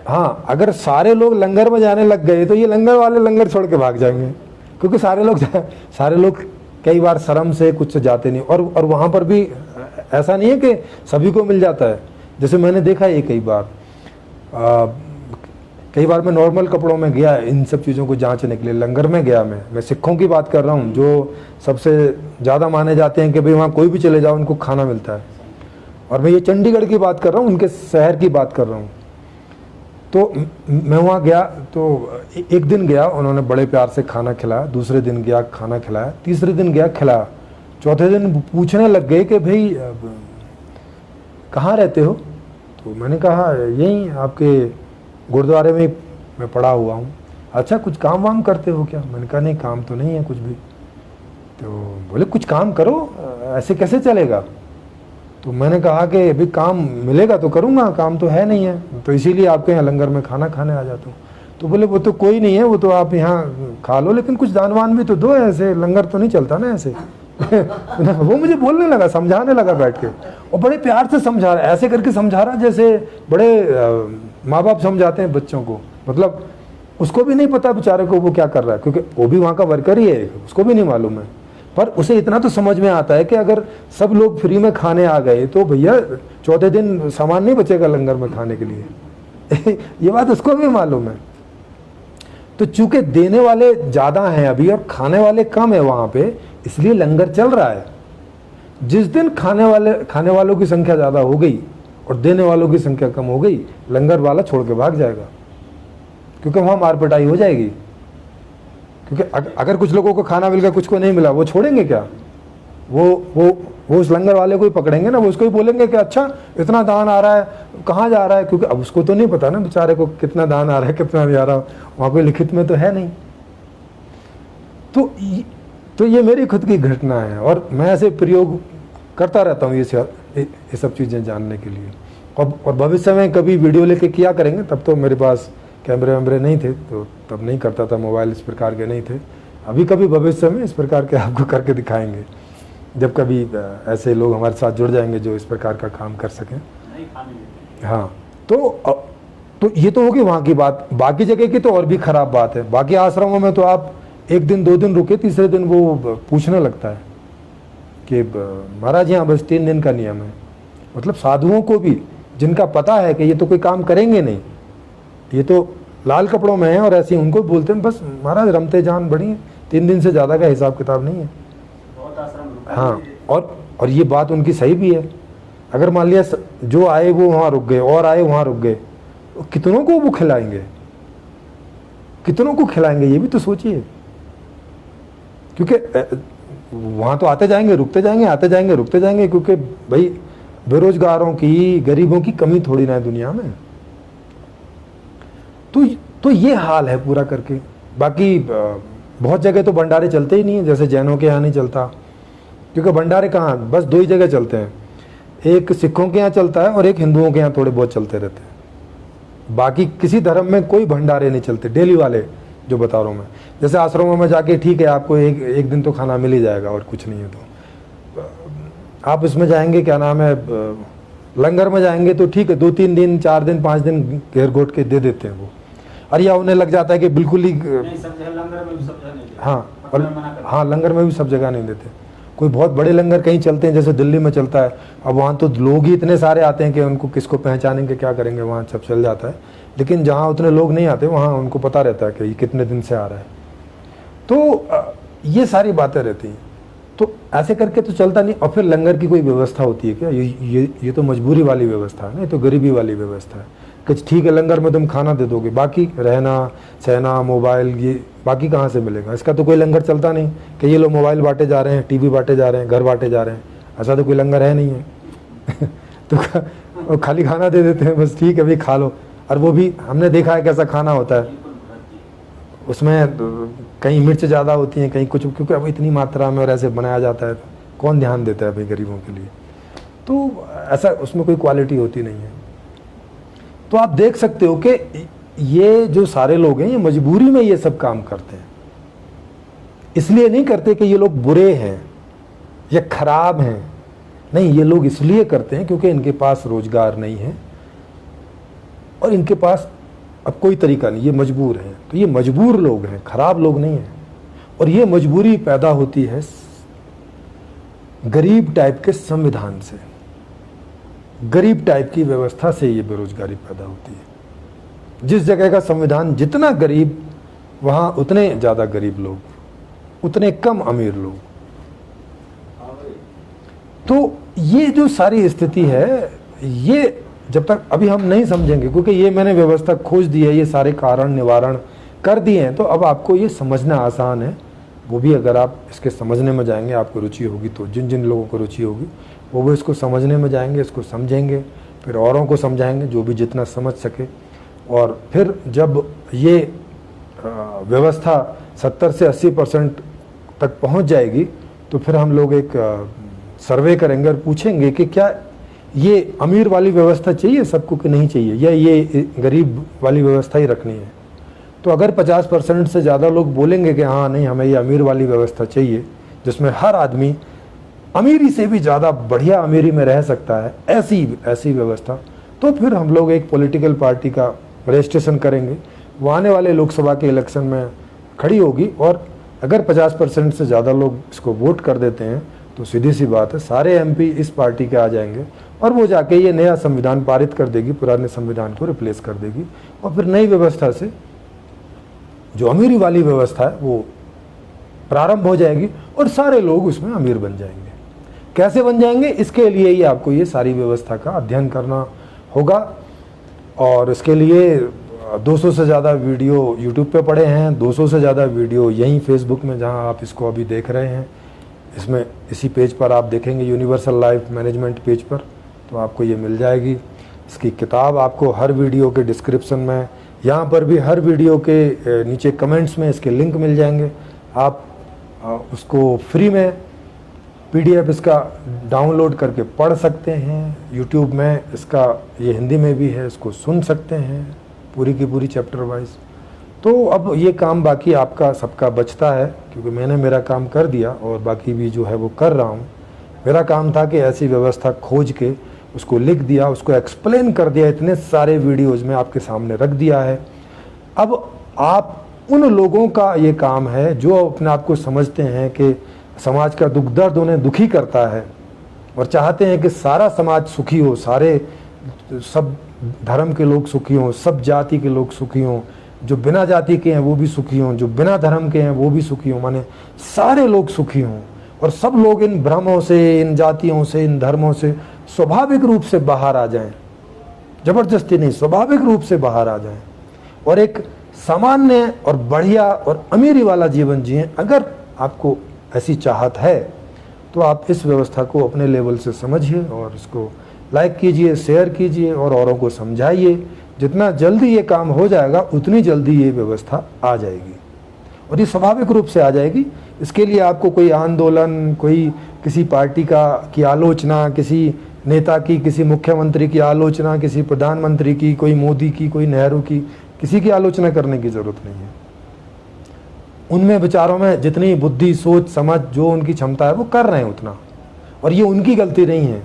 हाँ, अगर सारे लोग लंगर में जाने लग गए तो ये लंगर वाले लंगर छोड़ के भाग जाएंगे, क्योंकि सारे लोग कई बार शर्म से कुछ जाते नहीं। और वहाँ पर भी ऐसा नहीं है कि सभी को मिल जाता है। जैसे मैंने देखा है कई बार मैं नॉर्मल कपड़ों में गया इन सब चीज़ों को जांचने के लिए, लंगर में गया। मैं सिखों की बात कर रहा हूँ जो सबसे ज़्यादा माने जाते हैं कि भाई वहाँ कोई भी चले जाओ उनको खाना मिलता है। और मैं ये चंडीगढ़ की बात कर रहा हूँ, उनके शहर की बात कर रहा हूँ। तो मैं वहाँ गया तो एक दिन गया, उन्होंने बड़े प्यार से खाना खिलाया, दूसरे दिन गया खाना खिलाया, तीसरे दिन गया खिलाया, चौथे दिन पूछने लग गए कि भाई कहाँ रहते हो। तो मैंने कहा यहीं आपके गुरुद्वारे में मैं पड़ा हुआ हूँ। अच्छा, कुछ काम वाम करते हो क्या? मैंने कहा नहीं, काम तो नहीं है कुछ भी। तो बोले कुछ काम करो, ऐसे कैसे चलेगा। तो मैंने कहा कि अभी काम मिलेगा तो करूँगा, काम तो है नहीं है, तो इसीलिए आपके यहाँ लंगर में खाना खाने आ जाता हूँ। तो बोले वो तो कोई नहीं है, वो तो आप यहाँ खा लो, लेकिन कुछ दान वान भी तो दो, ऐसे लंगर तो नहीं चलता ना ऐसे। वो मुझे बोलने लगा, समझाने लगा बैठ के, और बड़े प्यार से समझा रहा है, ऐसे करके समझा रहा जैसे बड़े माँ बाप समझाते हैं बच्चों को। मतलब उसको भी नहीं पता बेचारे को वो क्या कर रहा है, क्योंकि वो भी वहाँ का वर्कर ही है, उसको भी नहीं मालूम है। पर उसे इतना तो समझ में आता है कि अगर सब लोग फ्री में खाने आ गए तो भैया चौथे दिन सामान नहीं बचेगा लंगर में खाने के लिए। ये बात उसको भी मालूम है। तो चूंकि देने वाले ज्यादा हैं अभी और खाने वाले कम है वहां पे, इसलिए लंगर चल रहा है। जिस दिन खाने वालों की संख्या ज्यादा हो गई और देने वालों की संख्या कम हो गई, लंगर वाला छोड़ के भाग जाएगा, क्योंकि वहां मार पिटाई हो जाएगी। क्योंकि अगर कुछ लोगों को खाना मिल गया, कुछ को नहीं मिला, वो छोड़ेंगे क्या? वो उस लंगर वाले को ही पकड़ेंगे ना, वो उसको ही बोलेंगे कि अच्छा इतना दान आ रहा है, कहाँ जा रहा है? क्योंकि अब उसको तो नहीं पता ना बेचारे को कितना दान आ रहा है, कितना नहीं आ रहा, वहां पे लिखित में तो है नहीं। तो ये मेरी खुद की घटना है, और मैं ऐसे प्रयोग करता रहता हूँ ये सब चीज़ें जानने के लिए। और भविष्य में कभी वीडियो लेके किया करेंगे, तब तो मेरे पास कैमरे वैमरे नहीं थे, तो तब नहीं करता था, मोबाइल इस प्रकार के नहीं थे। अभी कभी भविष्य में इस प्रकार के आपको करके दिखाएंगे, जब कभी ऐसे लोग हमारे साथ जुड़ जाएंगे जो इस प्रकार का काम कर सकें। हाँ, तो ये तो होगी वहाँ की बात। बाकी जगह की तो और भी खराब बात है। बाकी आश्रमों में तो आप 1 दिन 2 दिन रुके, तीसरे दिन वो पूछने लगता है कि महाराज यहाँ बस 3 दिन का नियम है। मतलब साधुओं को भी, जिनका पता है कि ये तो कोई काम करेंगे नहीं, ये तो लाल कपड़ों में है, और ऐसे उनको बोलते हैं बस महाराज रमते जान बड़ी है, 3 दिन से ज़्यादा का हिसाब किताब नहीं है। हाँ, और ये बात उनकी सही भी है। अगर मान लिया जो आए वो वहाँ रुक गए और आए वहाँ रुक गए, तो कितनों को वो खिलाएंगे, कितनों को खिलाएंगे, ये भी तो सोचिए। क्योंकि वहाँ तो आते जाएंगे रुकते जाएंगे, आते जाएंगे रुकते जाएंगे, क्योंकि भाई बेरोजगारों की, गरीबों की कमी थोड़ी ना है दुनिया में। तो ये हाल है पूरा करके। बाकी बहुत जगह तो भंडारे चलते ही नहीं है, जैसे जैनों के यहाँ नहीं चलता, क्योंकि भंडारे कहाँ, बस 2 ही जगह चलते हैं, एक सिखों के यहाँ चलता है और एक हिंदुओं के यहाँ थोड़े बहुत चलते रहते हैं। बाकी किसी धर्म में कोई भंडारे नहीं चलते डेली वाले, जो बता रहा हूँ मैं। जैसे आश्रमों में जाके ठीक है, आपको एक दिन तो खाना मिल ही जाएगा और कुछ नहीं है, तो आप इसमें जाएंगे, क्या नाम है, लंगर में जाएंगे तो ठीक है, 2-3 दिन 4 दिन 5 दिन घेर घोट के दे देते हैं वो। और या उन्हें लग जाता है कि बिल्कुल ही हाँ, लंगर में भी सब जगह नहीं देते। कोई बहुत बड़े लंगर कहीं चलते हैं, जैसे दिल्ली में चलता है, अब वहाँ तो लोग ही इतने सारे आते हैं कि उनको किसको पहचानेंगे, क्या करेंगे, वहाँ सब चल जाता है। लेकिन जहाँ उतने लोग नहीं आते, वहाँ उनको पता रहता है कि ये कितने दिन से आ रहा है। तो ये सारी बातें रहती हैं। तो ऐसे करके तो चलता नहीं। और फिर लंगर की कोई व्यवस्था होती है क्या? ये तो मजबूरी वाली व्यवस्था है, नहीं तो गरीबी वाली व्यवस्था है कि ठीक है लंगर में तुम खाना दे दोगे, बाकी रहना सहना मोबाइल ये बाकी कहाँ से मिलेगा? इसका तो कोई लंगर चलता नहीं कि ये लोग मोबाइल बांटे जा रहे हैं, टीवी बांटे जा रहे हैं, घर बांटे जा रहे हैं, ऐसा तो कोई लंगर है नहीं है। तो खाली खाना दे देते हैं, बस ठीक है भाई खा लो। और वो भी हमने देखा है कैसा खाना होता है, उसमें कहीं मिर्च ज़्यादा होती है, कहीं कुछ, क्योंकि अब इतनी मात्रा में और ऐसे बनाया जाता है, कौन ध्यान देता है भाई गरीबों के लिए? तो ऐसा उसमें कोई क्वालिटी होती नहीं है। तो आप देख सकते हो कि ये जो सारे लोग हैं, ये मजबूरी में ये सब काम करते हैं, इसलिए नहीं करते कि ये लोग बुरे हैं या खराब हैं, नहीं, ये लोग इसलिए करते हैं क्योंकि इनके पास रोजगार नहीं है और इनके पास अब कोई तरीका नहीं, ये मजबूर हैं। तो ये मजबूर लोग हैं, खराब लोग नहीं हैं। और ये मजबूरी पैदा होती है गरीब टाइप के संविधान से, गरीब टाइप की व्यवस्था से ये बेरोजगारी पैदा होती है। जिस जगह का संविधान जितना गरीब, वहां उतने ज्यादा गरीब लोग, उतने कम अमीर लोग। तो ये जो सारी स्थिति है, ये जब तक अभी हम नहीं समझेंगे, क्योंकि ये मैंने व्यवस्था खोज दी है, ये सारे कारण निवारण कर दिए हैं, तो अब आपको ये समझना आसान है। वो भी अगर आप इसके समझने में जाएंगे, आपको रुचि होगी, तो जिन जिन लोगों को रुचि होगी वो इसको समझने में जाएंगे, इसको समझेंगे, फिर औरों को समझाएंगे, जो भी जितना समझ सके। और फिर जब ये व्यवस्था 70 से 80% तक पहुंच जाएगी, तो फिर हम लोग एक सर्वे करेंगे और पूछेंगे कि क्या ये अमीर वाली व्यवस्था चाहिए सबको कि नहीं चाहिए, या ये गरीब वाली व्यवस्था ही रखनी है। तो अगर 50% से ज़्यादा लोग बोलेंगे कि हाँ नहीं, हमें ये अमीर वाली व्यवस्था चाहिए, जिसमें हर आदमी अमीरी से भी ज़्यादा बढ़िया अमीरी में रह सकता है, ऐसी व्यवस्था, तो फिर हम लोग एक पॉलिटिकल पार्टी का रजिस्ट्रेशन करेंगे, वो आने वाले लोकसभा के इलेक्शन में खड़ी होगी, और अगर 50% से ज़्यादा लोग इसको वोट कर देते हैं तो सीधी सी बात है सारे एमपी इस पार्टी के आ जाएंगे, और वो जाके ये नया संविधान पारित कर देगी, पुराने संविधान को रिप्लेस कर देगी, और फिर नई व्यवस्था से जो अमीरी वाली व्यवस्था है वो प्रारंभ हो जाएगी, और सारे लोग उसमें अमीर बन जाएंगे। कैसे बन जाएंगे, इसके लिए ही आपको ये सारी व्यवस्था का अध्ययन करना होगा, और इसके लिए 200 से ज़्यादा वीडियो यूट्यूब पे पड़े हैं, 200 से ज़्यादा वीडियो यहीं फेसबुक में जहां आप इसको अभी देख रहे हैं, इसमें इसी पेज पर आप देखेंगे, यूनिवर्सल लाइफ मैनेजमेंट पेज पर, तो आपको ये मिल जाएगी। इसकी किताब आपको हर वीडियो के डिस्क्रिप्शन में, यहाँ पर भी हर वीडियो के नीचे कमेंट्स में इसके लिंक मिल जाएंगे। आप उसको फ्री में PDF इसका डाउनलोड करके पढ़ सकते हैं। यूट्यूब में इसका ये हिंदी में भी है, इसको सुन सकते हैं पूरी की पूरी चैप्टर वाइज। तो अब ये काम बाकी आपका सबका बचता है, क्योंकि मैंने मेरा काम कर दिया और बाकी भी जो है वो कर रहा हूँ। मेरा काम था कि ऐसी व्यवस्था खोज के उसको लिख दिया, उसको एक्सप्लेन कर दिया, इतने सारे वीडियोज़ में आपके सामने रख दिया है। अब आप उन लोगों का ये काम है जो अपने आप को समझते हैं कि समाज का दुख दर्द उन्हें दुखी करता है और चाहते हैं कि सारा समाज सुखी हो, सब धर्म के लोग सुखी हों, सब जाति के लोग सुखी हों, जो बिना जाति के हैं वो भी सुखी हों, जो बिना धर्म के हैं वो भी सुखी हों, माने सारे लोग सुखी हों, और सब लोग इन भ्रमों से, इन जातियों से, इन धर्मों से स्वाभाविक रूप से बाहर आ जाएं, जबरदस्ती नहीं, स्वाभाविक रूप से बाहर आ जाएं, और एक सामान्य और बढ़िया और अमीरी वाला जीवन जिएं। अगर आपको ऐसी चाहत है तो आप इस व्यवस्था को अपने लेवल से समझिए और इसको लाइक कीजिए, शेयर कीजिए और औरों को समझाइए। जितना जल्दी ये काम हो जाएगा उतनी जल्दी ये व्यवस्था आ जाएगी, और ये स्वाभाविक रूप से आ जाएगी। इसके लिए आपको कोई आंदोलन, कोई किसी पार्टी की आलोचना, किसी नेता की, किसी मुख्यमंत्री की आलोचना, किसी प्रधानमंत्री की, कोई मोदी की, कोई नेहरू की, किसी की आलोचना करने की जरूरत नहीं है। उनमें विचारों में जितनी बुद्धि, सोच, समझ, जो उनकी क्षमता है वो कर रहे हैं उतना, और ये उनकी गलती नहीं है।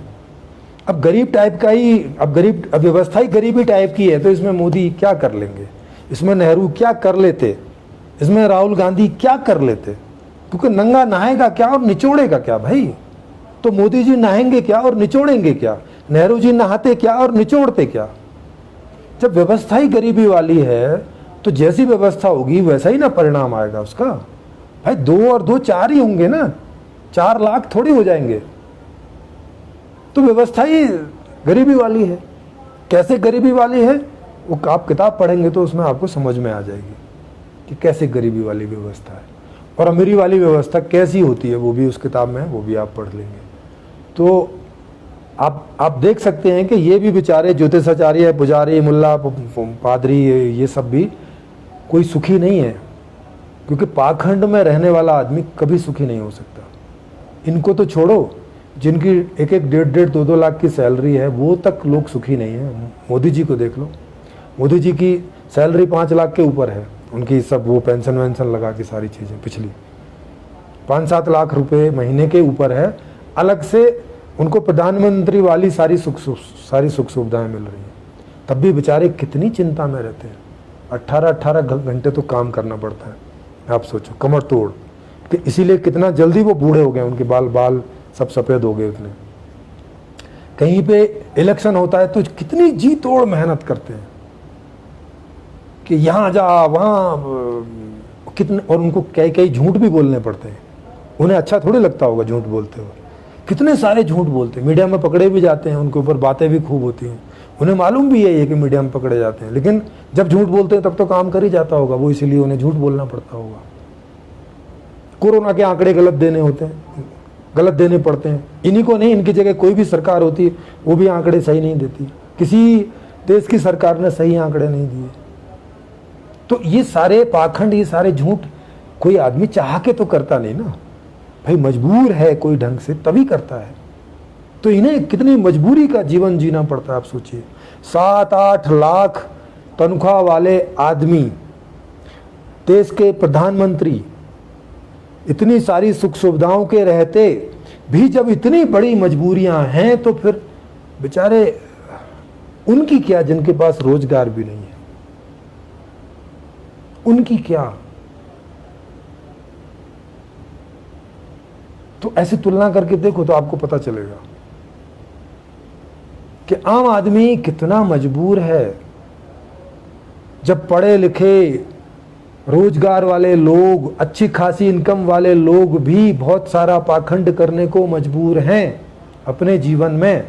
अब गरीब टाइप का ही, अब व्यवस्था ही गरीबी टाइप की है, तो इसमें मोदी क्या कर लेंगे, इसमें नेहरू क्या कर लेते, इसमें राहुल गांधी क्या कर लेते, क्योंकि नंगा नहाएगा क्या और निचोड़ेगा क्या भाई। तो मोदी जी नहाएंगे क्या और निचोड़ेंगे क्या, नेहरू जी नहाते क्या और निचोड़ते क्या। जब व्यवस्था ही गरीबी वाली है तो जैसी व्यवस्था होगी वैसा ही ना परिणाम आएगा उसका। भाई 2 और 2 4 ही होंगे ना, 4 लाख थोड़ी हो जाएंगे। तो व्यवस्था ही गरीबी वाली है। कैसे गरीबी वाली है वो आप किताब पढ़ेंगे तो उसमें आपको समझ में आ जाएगी कि कैसे गरीबी वाली व्यवस्था है, और अमीरी वाली व्यवस्था कैसी होती है वो भी उस किताब में है, वो भी आप पढ़ लेंगे। तो आप देख सकते हैं कि ये भी बेचारे ज्योतिषाचार्य, पुजारी, मुल्ला, पादरी, ये सब भी कोई सुखी नहीं है, क्योंकि पाखंड में रहने वाला आदमी कभी सुखी नहीं हो सकता। इनको तो छोड़ो, जिनकी 1-1, 1.5, 2-2 लाख की सैलरी है वो तक लोग सुखी नहीं है। मोदी जी को देख लो, मोदी जी की सैलरी 5 लाख के ऊपर है, उनकी सब वो पेंशन वेंशन लगा के सारी चीज़ें पिछली 5-7 लाख रुपए महीने के ऊपर है। अलग से उनको प्रधानमंत्री वाली सारी सुख सुविधाएं मिल रही हैं, तब भी बेचारे कितनी चिंता में रहते हैं। 18 घंटे तो काम करना पड़ता है, आप सोचो, कमर तोड़ कि इसीलिए कितना जल्दी वो बूढ़े हो गए, उनके बाल सब सफ़ेद हो गए उतने। कहीं पे इलेक्शन होता है तो कितनी जी तोड़ मेहनत करते हैं कि यहाँ जा वहाँ कितने, और उनको कई झूठ भी बोलने पड़ते हैं। उन्हें अच्छा थोड़ी लगता होगा झूठ बोलते हुए, कितने सारे झूठ बोलते हैं, मीडिया में पकड़े भी जाते हैं, उनके ऊपर बातें भी खूब होती हैं, उन्हें मालूम भी है ये कि मीडिया में पकड़े जाते हैं, लेकिन जब झूठ बोलते हैं तब तो काम कर ही जाता होगा वो, इसीलिए उन्हें झूठ बोलना पड़ता होगा। कोरोना के आंकड़े गलत देने होते हैं, गलत देने पड़ते हैं, इन्हीं को नहीं, इनकी जगह कोई भी सरकार होती है वो भी आंकड़े सही नहीं देती, किसी देश की सरकार ने सही आंकड़े नहीं दिए। तो ये सारे पाखंड, ये सारे झूठ कोई आदमी चाह के तो करता नहीं ना भाई, मजबूर है कोई ढंग से तभी करता है। तो इन्हें कितनी मजबूरी का जीवन जीना पड़ता है आप सोचिए। 7-8 लाख तनख्वाह वाले आदमी, देश के प्रधानमंत्री, इतनी सारी सुख सुविधाओं के रहते भी जब इतनी बड़ी मजबूरियां हैं तो फिर बेचारे उनकी क्या, जिनके पास रोजगार भी नहीं है, उनकी क्या। तो ऐसी तुलना करके देखो तो आपको पता चलेगा कि आम आदमी कितना मजबूर है। जब पढ़े लिखे रोजगार वाले लोग, अच्छी खासी इनकम वाले लोग भी बहुत सारा पाखंड करने को मजबूर हैं अपने जीवन में,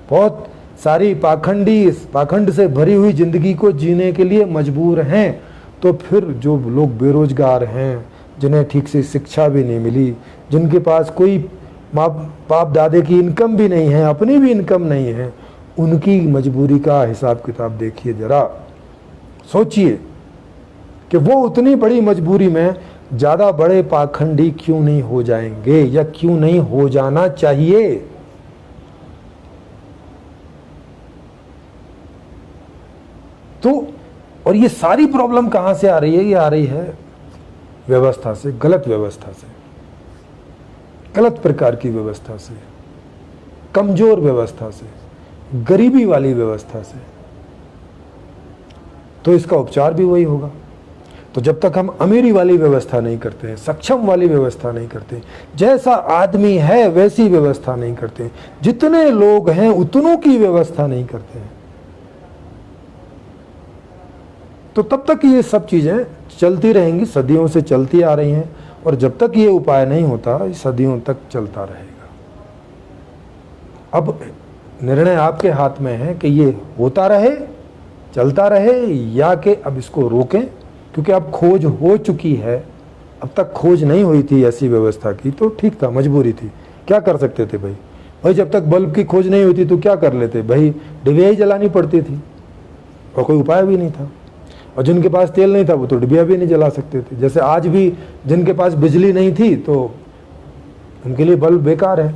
बहुत सारी पाखंड से भरी हुई जिंदगी को जीने के लिए मजबूर हैं, तो फिर जो लोग बेरोजगार हैं, जिन्हें ठीक से शिक्षा भी नहीं मिली, जिनके पास कोई माँ बाप दादे की इनकम भी नहीं है, अपनी भी इनकम नहीं है, उनकी मजबूरी का हिसाब किताब देखिए जरा। सोचिए कि वो उतनी बड़ी मजबूरी में ज्यादा बड़े पाखंडी क्यों नहीं हो जाएंगे, या क्यों नहीं हो जाना चाहिए। तो और ये सारी प्रॉब्लम कहां से आ रही है? ये आ रही है व्यवस्था से, गलत व्यवस्था से, गलत प्रकार की व्यवस्था से, कमजोर व्यवस्था से, गरीबी वाली व्यवस्था से। तो इसका उपचार भी वही होगा। तो जब तक हम अमीरी वाली व्यवस्था नहीं करते हैं, सक्षम वाली व्यवस्था नहीं करते, जैसा आदमी है वैसी व्यवस्था नहीं करते, जितने लोग हैं उतनों की व्यवस्था नहीं करते हैं, तो तब तक ये सब चीजें चलती रहेंगी, सदियों से चलती आ रही हैं। और जब तक ये उपाय नहीं होता, सदियों तक चलता रहेगा। अब निर्णय आपके हाथ में है कि ये होता रहे, चलता रहे, या कि अब इसको रोकें, क्योंकि अब खोज हो चुकी है। अब तक खोज नहीं हुई थी ऐसी व्यवस्था की, तो ठीक था, मजबूरी थी, क्या कर सकते थे भाई। जब तक बल्ब की खोज नहीं हुई थी तो क्या कर लेते भाई, डिबिया ही जलानी पड़ती थी और कोई उपाय भी नहीं था। और जिनके पास तेल नहीं था वो तो डिबिया भी नहीं जला सकते थे। जैसे आज भी जिनके पास बिजली नहीं थी तो उनके लिए बल्ब बेकार है,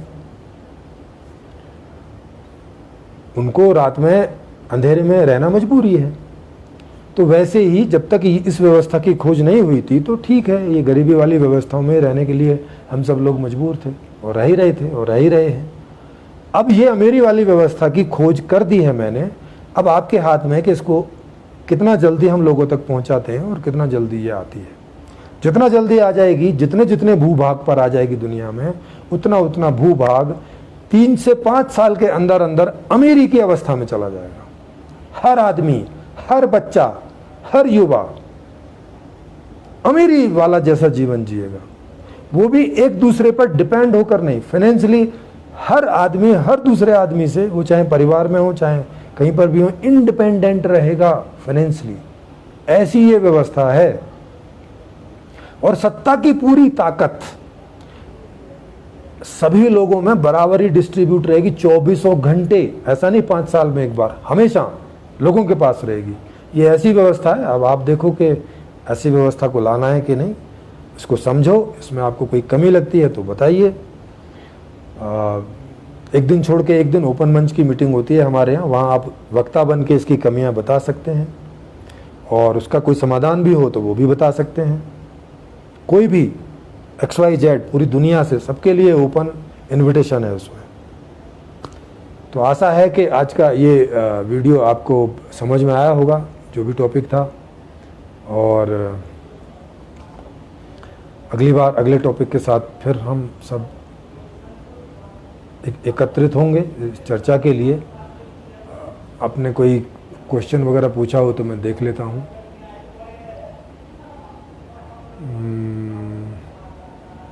उनको रात में अंधेरे में रहना मजबूरी है। तो वैसे ही जब तक इस व्यवस्था की खोज नहीं हुई थी तो ठीक है, ये गरीबी वाली व्यवस्थाओं में रहने के लिए हम सब लोग मजबूर थे और रह ही रहे थे और रह ही रहे हैं। अब ये अमीरी वाली व्यवस्था की खोज कर दी है मैंने, अब आपके हाथ में है कि इसको कितना जल्दी हम लोगों तक पहुंचाते हैं और कितना जल्दी ये आती है। जितना जल्दी आ जाएगी, जितने जितने भूभाग पर आ जाएगी दुनिया में, उतना उतना भूभाग 3 से 5 साल के अंदर अंदर अमीरी की अवस्था में चला जाएगा। हर आदमी, हर बच्चा, हर युवा अमीरी वाला जैसा जीवन जिएगा, वो भी एक दूसरे पर डिपेंड होकर नहीं, फाइनेंशियली हर आदमी हर दूसरे आदमी से, वो चाहे परिवार में हो चाहे कहीं पर भी हो, इंडिपेंडेंट रहेगा फाइनेंशियली। ऐसी ये व्यवस्था है। और सत्ता की पूरी ताकत सभी लोगों में बराबरी डिस्ट्रीब्यूट रहेगी 24 घंटे, ऐसा नहीं 5 साल में एक बार, हमेशा लोगों के पास रहेगी। ये ऐसी व्यवस्था है। अब आप देखो कि ऐसी व्यवस्था को लाना है कि नहीं, इसको समझो, इसमें आपको कोई कमी लगती है तो बताइए। एक दिन छोड़ के एक दिन ओपन मंच की मीटिंग होती है हमारे यहाँ, वहाँ आप वक्ता बन के इसकी कमियां बता सकते हैं और उसका कोई समाधान भी हो तो वो भी बता सकते हैं। कोई भी XYZ पूरी दुनिया से, सबके लिए ओपन इनविटेशन है उसमें। तो आशा है कि आज का ये वीडियो आपको समझ में आया होगा, जो भी टॉपिक था। और अगली बार अगले टॉपिक के साथ फिर हम सब एकत्रित होंगे इस चर्चा के लिए। आपने कोई क्वेश्चन वगैरह पूछा हो तो मैं देख लेता हूँ।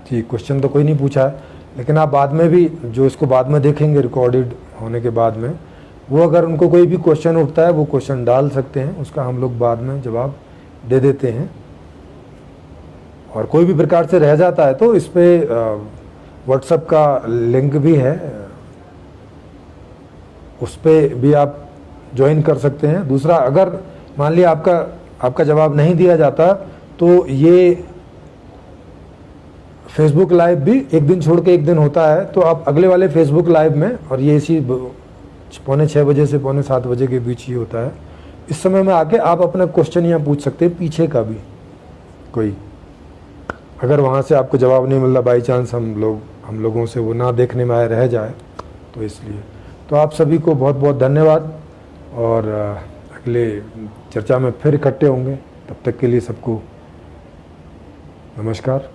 ठीक, क्वेश्चन तो कोई नहीं पूछा है, लेकिन आप बाद में भी, जो इसको बाद में देखेंगे रिकॉर्डेड होने के बाद में, वो अगर उनको कोई भी क्वेश्चन उठता है वो क्वेश्चन डाल सकते हैं, उसका हम लोग बाद में जवाब दे देते हैं। और कोई भी प्रकार से रह जाता है तो इस पर व्हाट्सएप का लिंक भी है, उस पर भी आप ज्वाइन कर सकते हैं। दूसरा, अगर मान लिया आपका जवाब नहीं दिया जाता तो ये फेसबुक लाइव भी एक दिन छोड़ के एक दिन होता है, तो आप अगले वाले फेसबुक लाइव में, और ये इसी 5:45 बजे से 7:45 बजे के बीच ही होता है, इस समय में आके आप अपना क्वेश्चन यहाँ पूछ सकते हैं, पीछे का भी कोई, अगर वहाँ से आपको जवाब नहीं मिल रहा, बाई चांस हम लोगों से वो ना देखने में आए रह जाए, तो इसलिए तो आप सभी को बहुत बहुत धन्यवाद। और अगले चर्चा में फिर इकट्ठे होंगे, तब तक के लिए सबको नमस्कार।